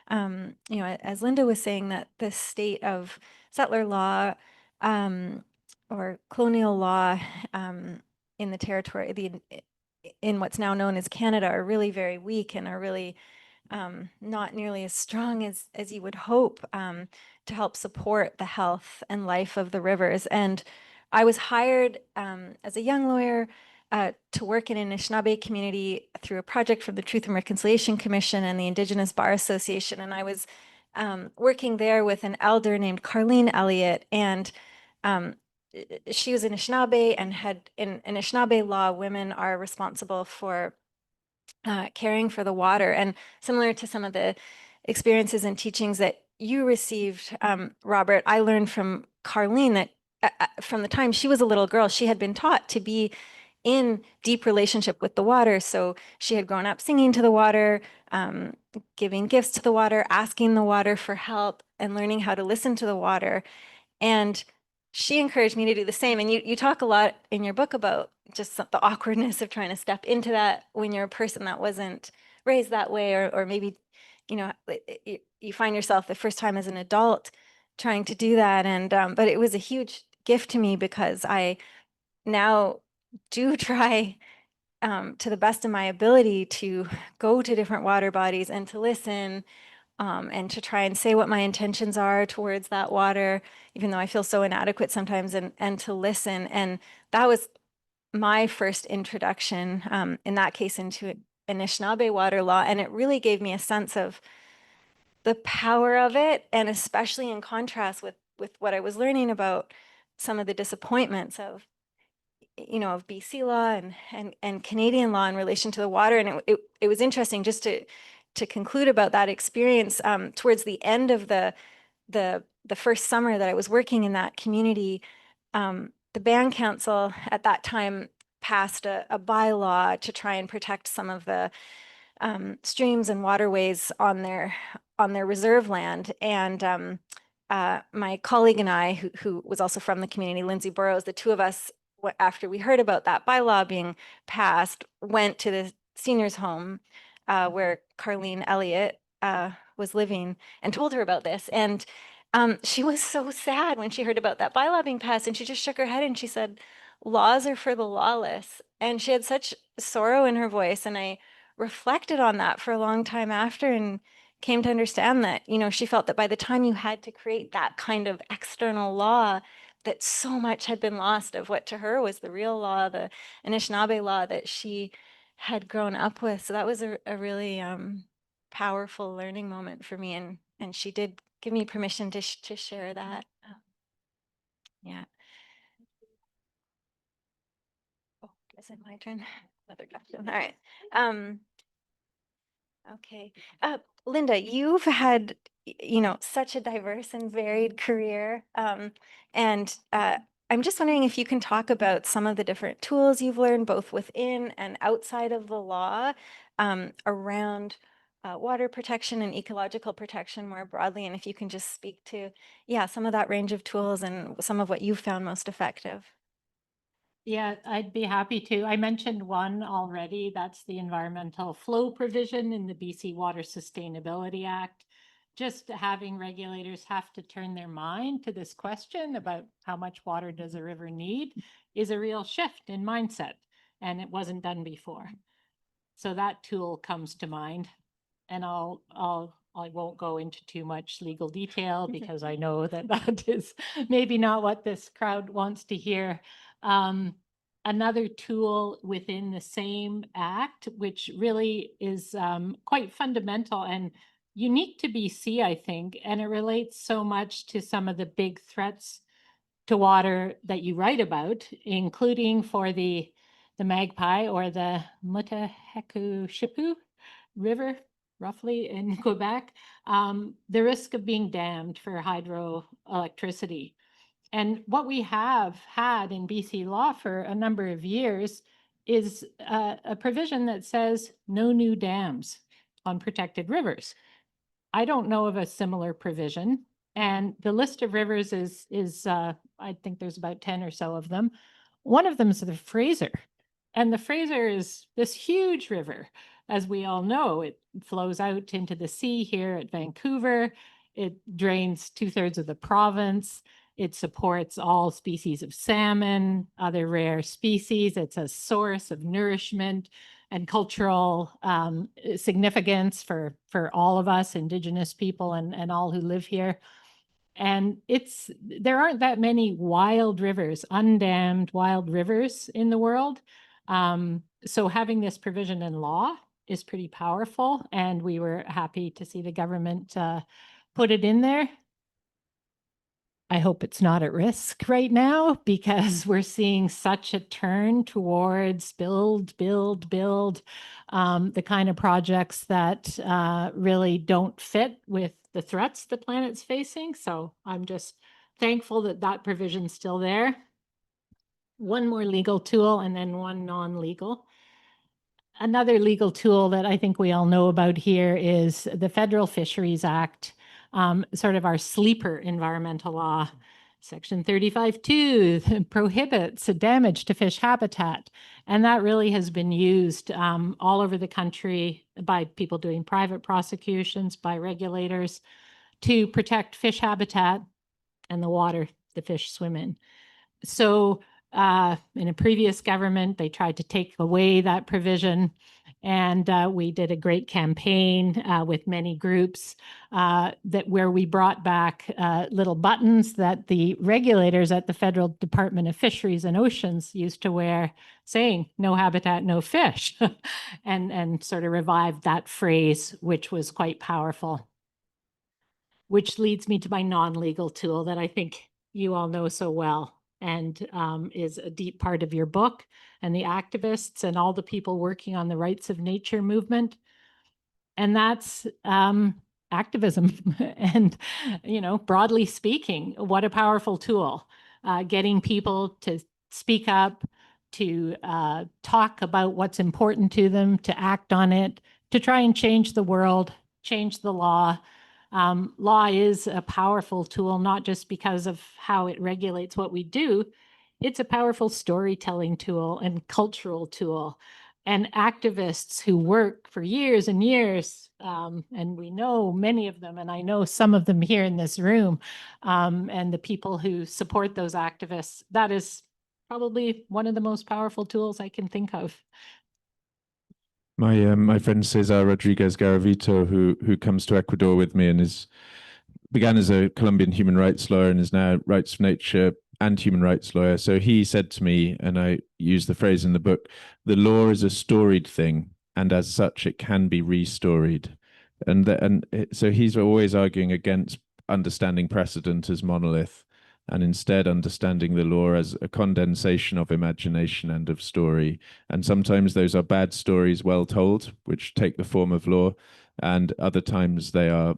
as Linda was saying, that the state of settler law or colonial law in the territory, in what's now known as Canada, are really very weak and are really not nearly as strong as you would hope to help support the health and life of the rivers. And I was hired as a young lawyer to work in an Anishinaabe community through a project from the Truth and Reconciliation Commission and the Indigenous Bar Association. And I was working there with an elder named Carleen Elliott, and she was an Anishinaabe, and had in Anishinaabe law, women are responsible for caring for the water. And similar to some of the experiences and teachings that you received, Robert, I learned from Carleen that from the time she was a little girl, she had been taught to be in deep relationship with the water. So she had grown up singing to the water, giving gifts to the water, asking the water for help, and learning how to listen to the water. And she encouraged me to do the same. And you talk a lot in your book about just the awkwardness of trying to step into that when you're a person that wasn't raised that way, or maybe, you find yourself the first time as an adult trying to do that. And but it was a huge gift to me, because I now do try to the best of my ability to go to different water bodies and to listen, and to try and say what my intentions are towards that water, even though I feel so inadequate sometimes, and to listen. And that was my first introduction, in that case, into Anishinaabe water law. And it really gave me a sense of the power of it, and especially in contrast with what I was learning about some of the disappointments of you know, of BC law and Canadian law in relation to the water. And it was interesting just to conclude about that experience. Towards the end of the first summer that I was working in that community, the band council at that time passed a bylaw to try and protect some of the streams and waterways on their reserve land. And my colleague and I, who was also from the community, Lindsay Burrows, the two of us, after we heard about that bylaw being passed, went to the seniors' home where Carlene Elliott was living and told her about this. And she was so sad when she heard about that bylaw being passed, and she just shook her head and she said, "Laws are for the lawless." And she had such sorrow in her voice. And I reflected on that for a long time after and came to understand that, you know, she felt that by the time you had to create that kind of external law, that so much had been lost of what to her was the real law, the Anishinaabe law that she had grown up with. So that was a really powerful learning moment for me. And she did give me permission to share that. Yeah. Oh, is it my turn? Another question. All right. Okay. Linda, you've had, you know, such a diverse and varied career. And I'm just wondering if you can talk about some of the different tools you've learned both within and outside of the law around water protection and ecological protection more broadly. And if you can just speak to, yeah, some of that range of tools and some of what you found most effective. Yeah, I'd be happy to. I mentioned one already. That's the environmental flow provision in the BC Water Sustainability Act. Just having regulators have to turn their mind to this question about how much water does a river need is a real shift in mindset, and it wasn't done before. So that tool comes to mind, and I won't go into too much legal detail because I know that that is maybe not what this crowd wants to hear. Another tool within the same act, which really is quite fundamental and unique to BC, I think, and it relates so much to some of the big threats to water that you write about, including for the Magpie or the Mutaheku-Shipu River, roughly in Quebec, the risk of being dammed for hydroelectricity. And what we have had in BC law for a number of years is a provision that says no new dams on protected rivers. I don't know of a similar provision. And the list of rivers is I think there's about 10 or so of them. One of them is the Fraser. And the Fraser is this huge river. As we all know, it flows out into the sea here at Vancouver. It drains 2/3 of the province. It supports all species of salmon, other rare species. It's a source of nourishment and cultural significance for all of us, Indigenous people and all who live here. And there aren't that many wild rivers, undammed wild rivers in the world. So having this provision in law is pretty powerful, and we were happy to see the government put it in there. I hope it's not at risk right now because we're seeing such a turn towards build, the kind of projects that really don't fit with the threats the planet's facing. So I'm just thankful that that provision's still there. One more legal tool and then one non-legal. Another legal tool that I think we all know about here is the Federal Fisheries Act, sort of our sleeper environmental law. Section 35(2) prohibits damage to fish habitat. And that really has been used all over the country by people doing private prosecutions, by regulators, to protect fish habitat and the water the fish swim in. So in a previous government, they tried to take away that provision. And we did a great campaign with many groups where we brought back little buttons that the regulators at the Federal Department of Fisheries and Oceans used to wear, saying no habitat, no fish, and sort of revived that phrase, which was quite powerful. Which leads me to my non-legal tool that I think you all know so well. and is a deep part of your book, and the activists and all the people working on the rights of nature movement. And that's activism. And, you know, broadly speaking, what a powerful tool, getting people to speak up, to talk about what's important to them, to act on it, to try and change the world, change the law. Law is a powerful tool, not just because of how it regulates what we do. It's a powerful storytelling tool and cultural tool. And activists who work for years and years, and we know many of them, and I know some of them here in this room, and the people who support those activists, that is probably one of the most powerful tools I can think of. My friend Cesar Rodriguez Garavito, who comes to Ecuador with me and began as a Colombian human rights lawyer and is now rights of nature and human rights lawyer. So he said to me, and I use the phrase in the book, the law is a storied thing, and as such, it can be restoried. So he's always arguing against understanding precedent as monolith, and instead understanding the law as a condensation of imagination and of story. And sometimes those are bad stories well told, which take the form of law, and other times they are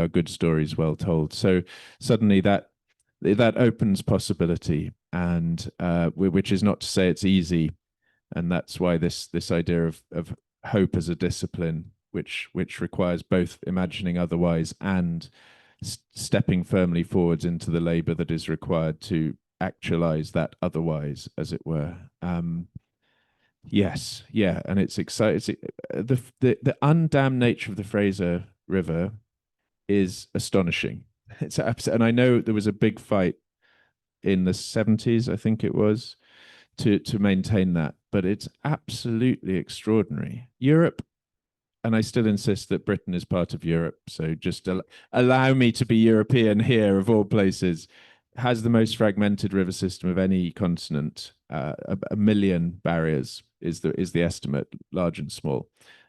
good stories well told. So suddenly that opens possibility, and which is not to say it's easy, and that's why this idea of hope as a discipline, which requires both imagining otherwise and stepping firmly forwards into the labor that is required to actualize that otherwise, as it were. Yes, yeah, and it's exciting. The undammed nature of the Fraser River is astonishing. It's and I know there was a big fight in the 70s, I think it was, to maintain that, but it's absolutely extraordinary. Europe, and I still insist that Britain is part of Europe, so just allow me to be European here, of all places, has the most fragmented river system of any continent. 1 million barriers is the estimate, large and small.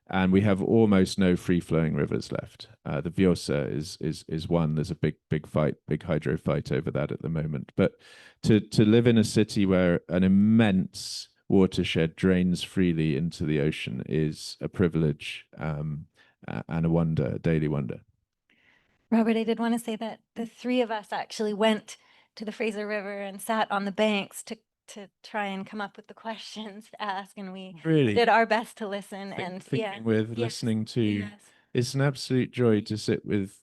And we have almost no free-flowing rivers left. The Vjosa is one. There's a big fight, big hydro fight over that at the moment. But to live in a city where an immense watershed drains freely into the ocean is a privilege and a wonder, a daily wonder. Robert, I did want to say that the three of us actually went to the Fraser River and sat on the banks to try and come up with the questions to ask, and we really did our best to listen. And thinking with yes, listening to, yes. It's an absolute joy to sit with,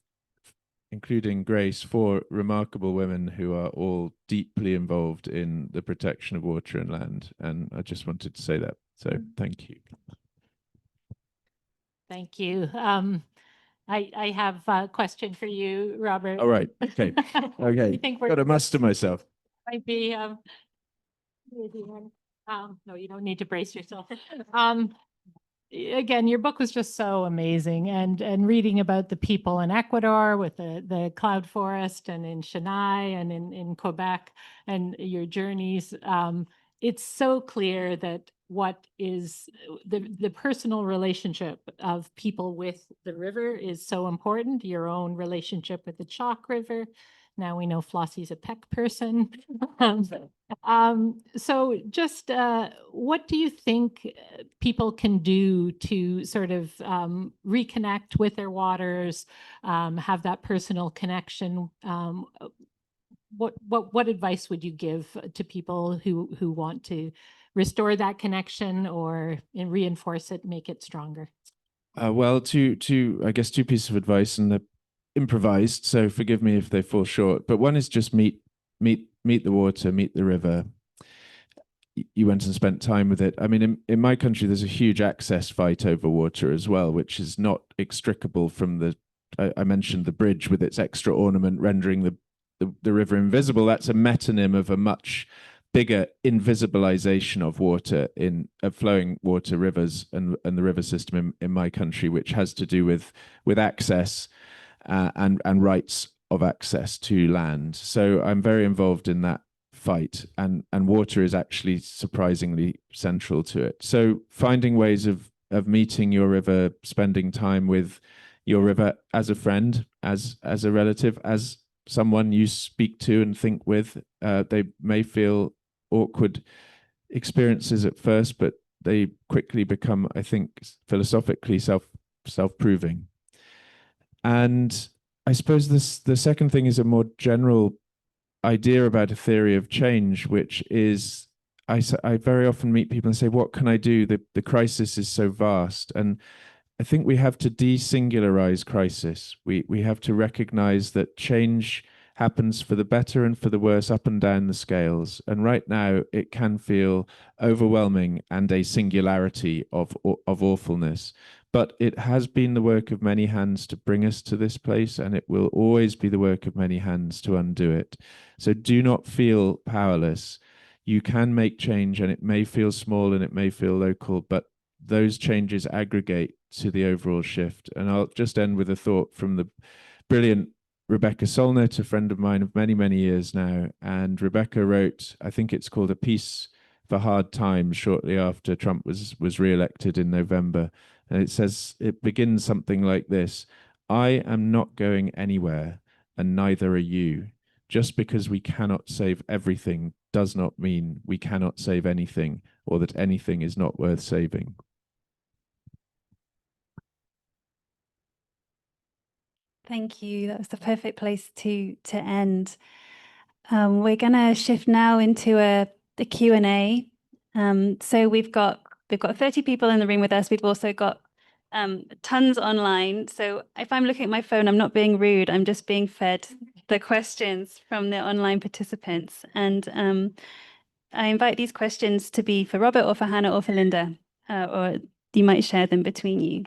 including Grace, 4 remarkable women who are all deeply involved in the protection of water and land. And I just wanted to say that. So thank you. Thank you. I have a question for you, Robert. All right. Okay. Okay. I think we're Got to muster myself. might be no, you don't need to brace yourself. Again, your book was just so amazing, and reading about the people in Ecuador with the cloud forest, and in Chennai and in Quebec, and your journeys, it's so clear that what is the personal relationship of people with the river is so important. Your own relationship with the Chalk River. Now we know Flossie's a Peck person. So just what do you think people can do to sort of reconnect with their waters, have that personal connection? What advice would you give to people who want to restore that connection or reinforce it, make it stronger? Well, I guess 2 pieces of advice, and they're improvised, so forgive me if they fall short. But one is just meet the water, meet the river. You went and spent time with it. I mean, in my country, there's a huge access fight over water as well, which is not extricable from I mentioned the bridge with its extra ornament rendering the river invisible. That's a metonym of a much bigger invisibilization of water of flowing water, rivers, and the river system in my country, which has to do with access and rights of access to land. So I'm very involved in that fight, and water is actually surprisingly central to it. So finding ways of meeting your river, spending time with your river as a friend, as a relative, as someone you speak to and think with. They may feel awkward experiences at first, but they quickly become, I think, philosophically self-proving. And I suppose the second thing is a more general idea about a theory of change, which is I very often meet people and say, what can I do? The crisis is so vast. And I think we have to desingularize crisis. We have to recognize that change happens for the better and for the worse, up and down the scales. And right now it can feel overwhelming and a singularity of awfulness. But it has been the work of many hands to bring us to this place, and it will always be the work of many hands to undo it. So do not feel powerless. You can make change, and it may feel small and it may feel local, but those changes aggregate to the overall shift. And I'll just end with a thought from the brilliant Rebecca Solnit, a friend of mine of many, many years now. And Rebecca wrote, I think it's called A Piece for Hard Times, shortly after Trump was re-elected in November. And it says, it begins something like this: I am not going anywhere, and neither are you. Just because we cannot save everything does not mean we cannot save anything, or that anything is not worth saving. Thank you. That was the perfect place to end. We're going to shift now into the Q&A. So we've got 30 people in the room with us. We've also got tons online. So if I'm looking at my phone, I'm not being rude. I'm just being fed the questions from the online participants. And I invite these questions to be for Robert or for Hannah or for Linda, or you might share them between you.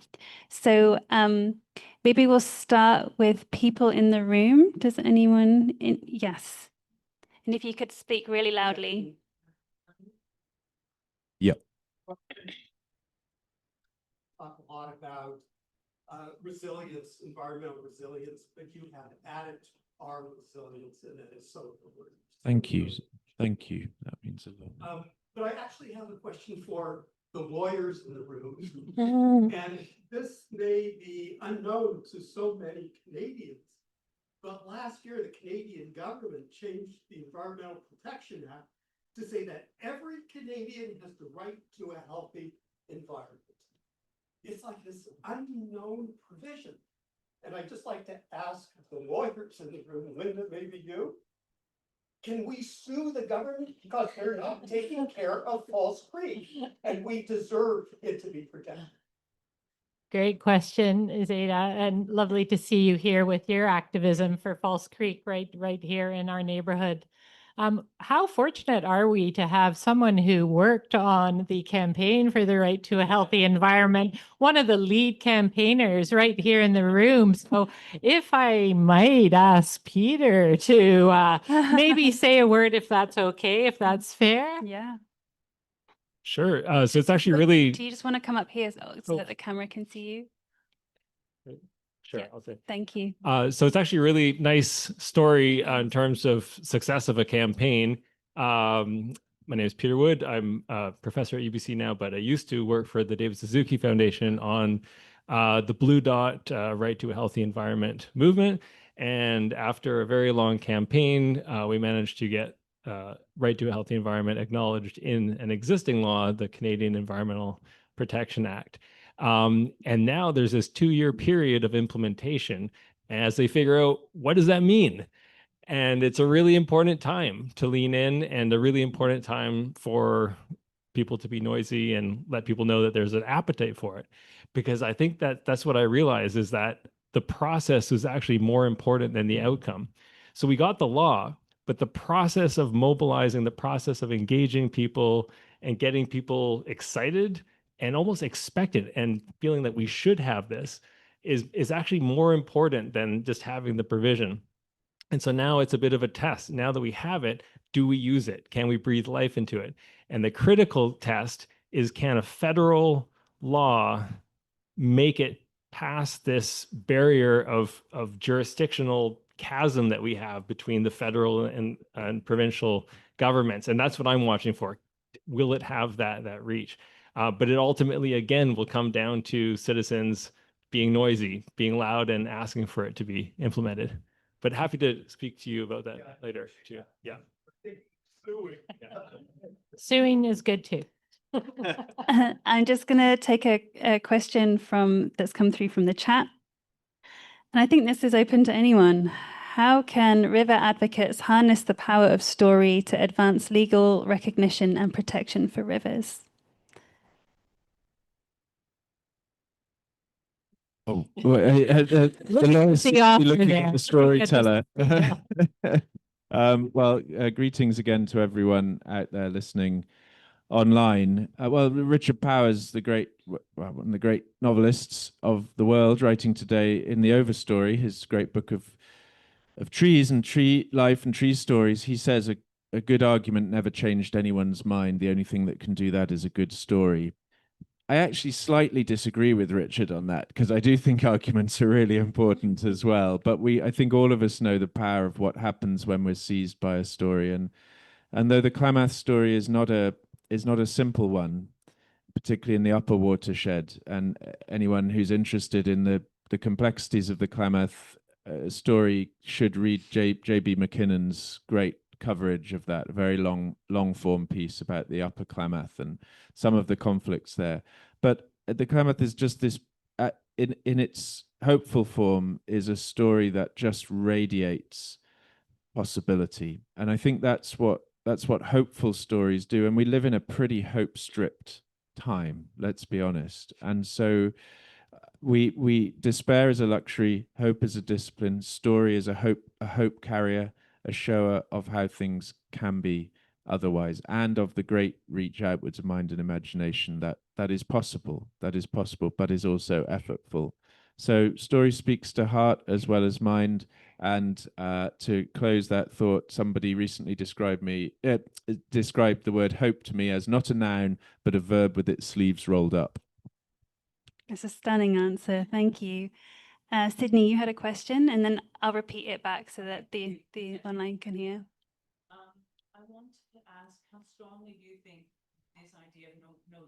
So maybe we'll start with people in the room. Does anyone? Yes. And if you could speak really loudly. Yep. Talk a lot about resilience, environmental resilience, but you have added our resilience, and it is so important. Thank you. Thank you. That means a lot. But I actually have a question for the lawyers in the room. And this may be unknown to so many Canadians, but last year the Canadian government changed the Environmental Protection Act to say that every Canadian has the right to a healthy environment. It's like this unknown provision. And I'd just like to ask the lawyers in the room, Linda, maybe you, can we sue the government because they're not taking care of False Creek and we deserve it to be protected? Great question, Zeta, and lovely to see you here with your activism for False Creek right here in our neighborhood. How fortunate are we to have someone who worked on the campaign for the right to a healthy environment, one of the lead campaigners right here in the room. So if I might ask Peter to maybe say a word, if that's okay, if that's fair. Yeah. Sure. So it's actually really. Do you just want to come up here so that the camera can see you? Sure, Yeah. I'll say. Thank you. So it's actually a really nice story in terms of success of a campaign. My name is Peter Wood. I'm a professor at UBC now, but I used to work for the David Suzuki Foundation on the Blue Dot Right to a Healthy Environment movement. And after a very long campaign, we managed to get Right to a Healthy Environment acknowledged in an existing law, the Canadian Environmental Protection Act. And now there's this 2-year period of implementation as they figure out, what does that mean? And it's a really important time to lean in, and a really important time for people to be noisy and let people know that there's an appetite for it. Because I think that's what I realize, is that the process is actually more important than the outcome. So we got the law, but the process of mobilizing, the process of engaging people and getting people excited and almost expected and feeling that we should have this is actually more important than just having the provision. And so now it's a bit of a test. Now that we have it, do we use it? Can we breathe life into it? And the critical test is, can a federal law make it past this barrier of jurisdictional chasm that we have between the federal and provincial governments? And that's what I'm watching for. Will it have that reach? But it ultimately, again, will come down to citizens being noisy, being loud, and asking for it to be implemented. but happy to speak to you about that later too. Yeah. Suing is good too. I'm just going to take a question that's come through from the chat. And I think this is open to anyone. How can river advocates harness the power of story to advance legal recognition and protection for rivers? Oh, well, the lawyer seems to be looking at the storyteller. Greetings again to everyone out there listening online. Richard Powers, one of the great novelists of the world, writing today in the Overstory, his great book of trees and tree life and tree stories. He says a good argument never changed anyone's mind. The only thing that can do that is a good story. I actually slightly disagree with Richard on that, because I do think arguments are really important as well. But I think all of us know the power of what happens when we're seized by a story. And though the Klamath story is not a simple one, particularly in the upper watershed, and anyone who's interested in the complexities of the Klamath story should read J.B. McKinnon's great coverage of that, a very long form piece about the upper Klamath and some of the conflicts there. But the Klamath is just this, in its hopeful form, is a story that just radiates possibility. And I think that's what hopeful stories do. And we live in a pretty hope-stripped time, let's be honest. And so we despair is a luxury, hope is a discipline, story is a hope carrier, a shower of how things can be otherwise, and of the great reach outwards of mind and imagination that is possible, but is also effortful. So story speaks to heart as well as mind. And to close that thought, somebody recently described the word hope to me as not a noun, but a verb with its sleeves rolled up. It's a stunning answer. Thank you. Sydney, you had a question, and then I'll repeat it back so that the online can hear. I wanted to ask, how strongly do you think this idea of no more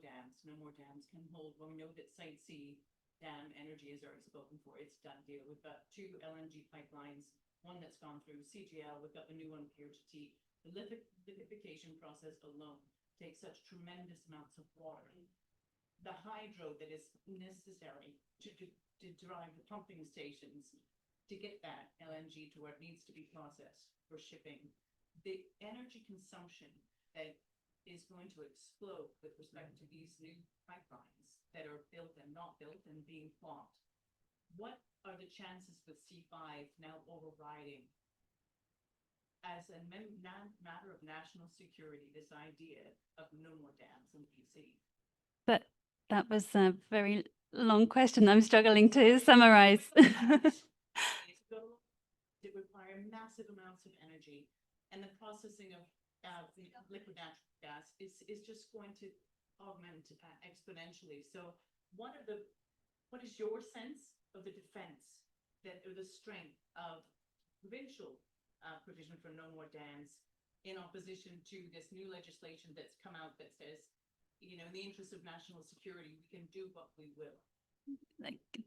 dams can hold, when we know that Site C dam energy is already spoken for, it's done deal. We've got 2 LNG pipelines, one that's gone through CGL, we've got the new one here to T. The liquefaction process alone takes such tremendous amounts of water. The hydro that is necessary to drive the pumping stations to get that LNG to where it needs to be processed for shipping. The energy consumption that is going to explode with respect to these new pipelines that are built and not built and being plopped. What are the chances with C5 now overriding, as a matter of national security, this idea of no more dams in BC? But that was a very long question. I'm struggling to summarize. It require massive amounts of energy, and the processing of the liquid natural gas is just going to augment exponentially. So what is your sense of the defense or the strength of provincial provision for no more dams in opposition to this new legislation that's come out that says, in the interest of national security, we can do what we will?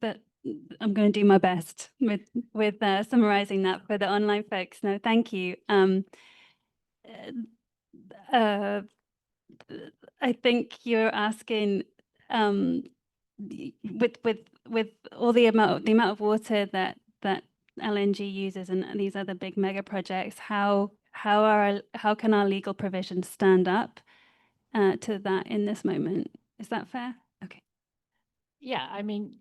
But I'm going to do my best with summarizing that for the online folks. No, thank you. I think you're asking, with all the amount of water that LNG uses and these other big mega projects, how can our legal provisions stand up to that in this moment? Is that fair? Okay. Yeah, I mean,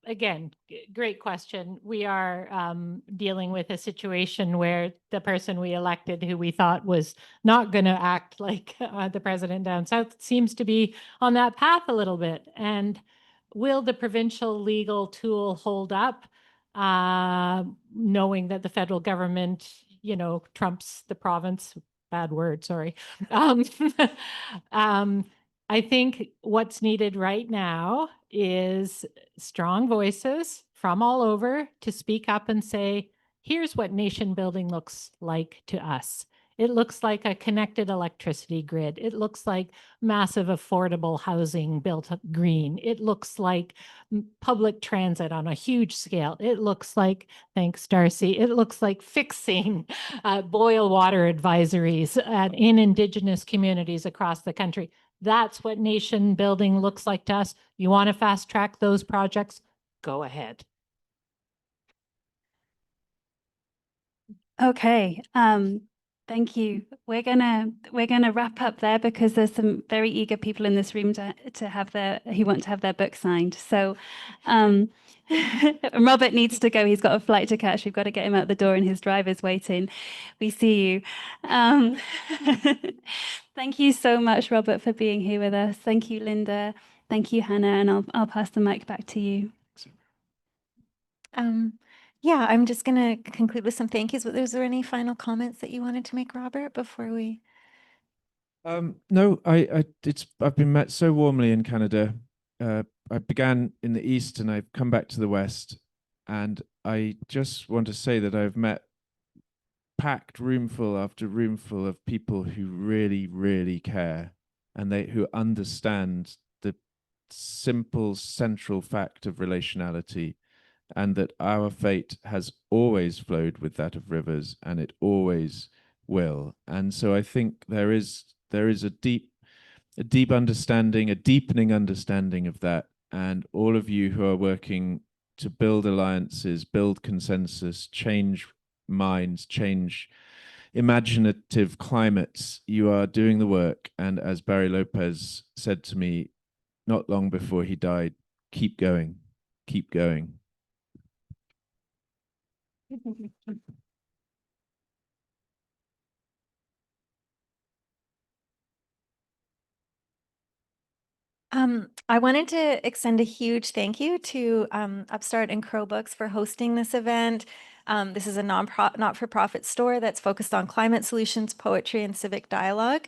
again, great question. We are dealing with a situation where the person we elected, who we thought was not going to act like the president down south, seems to be on that path a little bit. And will the provincial legal tool hold up, knowing that the federal government, trumps the province? Bad word, sorry. I think what's needed right now is strong voices from all over to speak up and say, here's what nation building looks like to us. It looks like a connected electricity grid. It looks like massive affordable housing built up green. It looks like public transit on a huge scale. It looks like, thanks Darcy, it looks like fixing boil water advisories in Indigenous communities across the country. That's what nation building looks like to us. You want to fast track those projects? Go ahead. Okay. Thank you. We're gonna wrap up there because there's some very eager people in this room to have who want to have their book signed. So Robert needs to go. He's got a flight to catch. We've got to get him out the door and his driver's waiting. We see you. Thank you so much, Robert, for being here with us. Thank you, Linda. Thank you, Hannah. And I'll pass the mic back to you. Yeah, I'm just going to conclude with some thank yous. But was there any final comments that you wanted to make, Robert, before we? No, I've been met so warmly in Canada. I began in the East and I've come back to the West, and I just want to say that I've met packed roomful after roomful of people who really, really care, and who understand the simple central fact of relationality, and that our fate has always flowed with that of rivers, and it always will. And so I think there is a deep understanding, a deepening understanding of that. And all of you who are working to build alliances, build consensus, change minds, change imaginative climates, you are doing the work. And as Barry Lopez said to me not long before he died, keep going, keep going. I wanted to extend a huge thank you to Upstart and Crow Books for hosting this event. This is a not-for-profit store that's focused on climate solutions, poetry, and civic dialogue.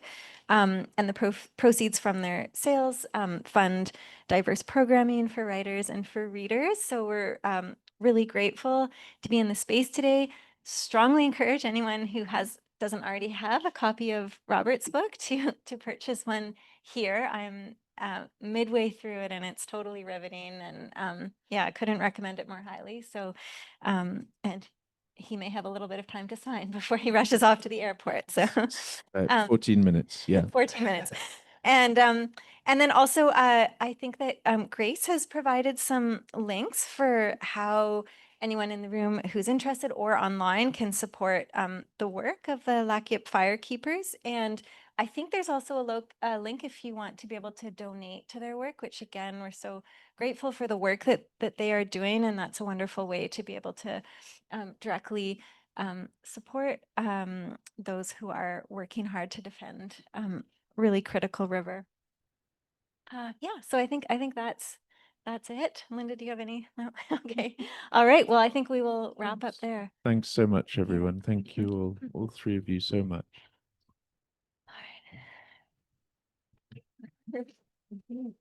And the proceeds from their sales fund diverse programming for writers and for readers. So we're really grateful to be in the space today. Strongly encourage anyone who doesn't already have a copy of Robert's book to purchase one here. I'm midway through it and it's totally riveting, and yeah, I couldn't recommend it more highly. So and he may have a little bit of time to sign before he rushes off to the airport. So 14 minutes, yeah. 14 minutes. And then also I think that Grace has provided some links for how anyone in the room who's interested or online can support the work of the Lac-Yip Firekeepers. And I think there's also a link if you want to be able to donate to their work, which again, we're so grateful for the work that they are doing. And that's a wonderful way to be able to directly support those who are working hard to defend really critical river. Yeah, so I think that's it. Linda, do you have any? No? Okay. All right. Well, I think we will wrap up there. Thanks so much, everyone. Thank you all three of you so much. All right.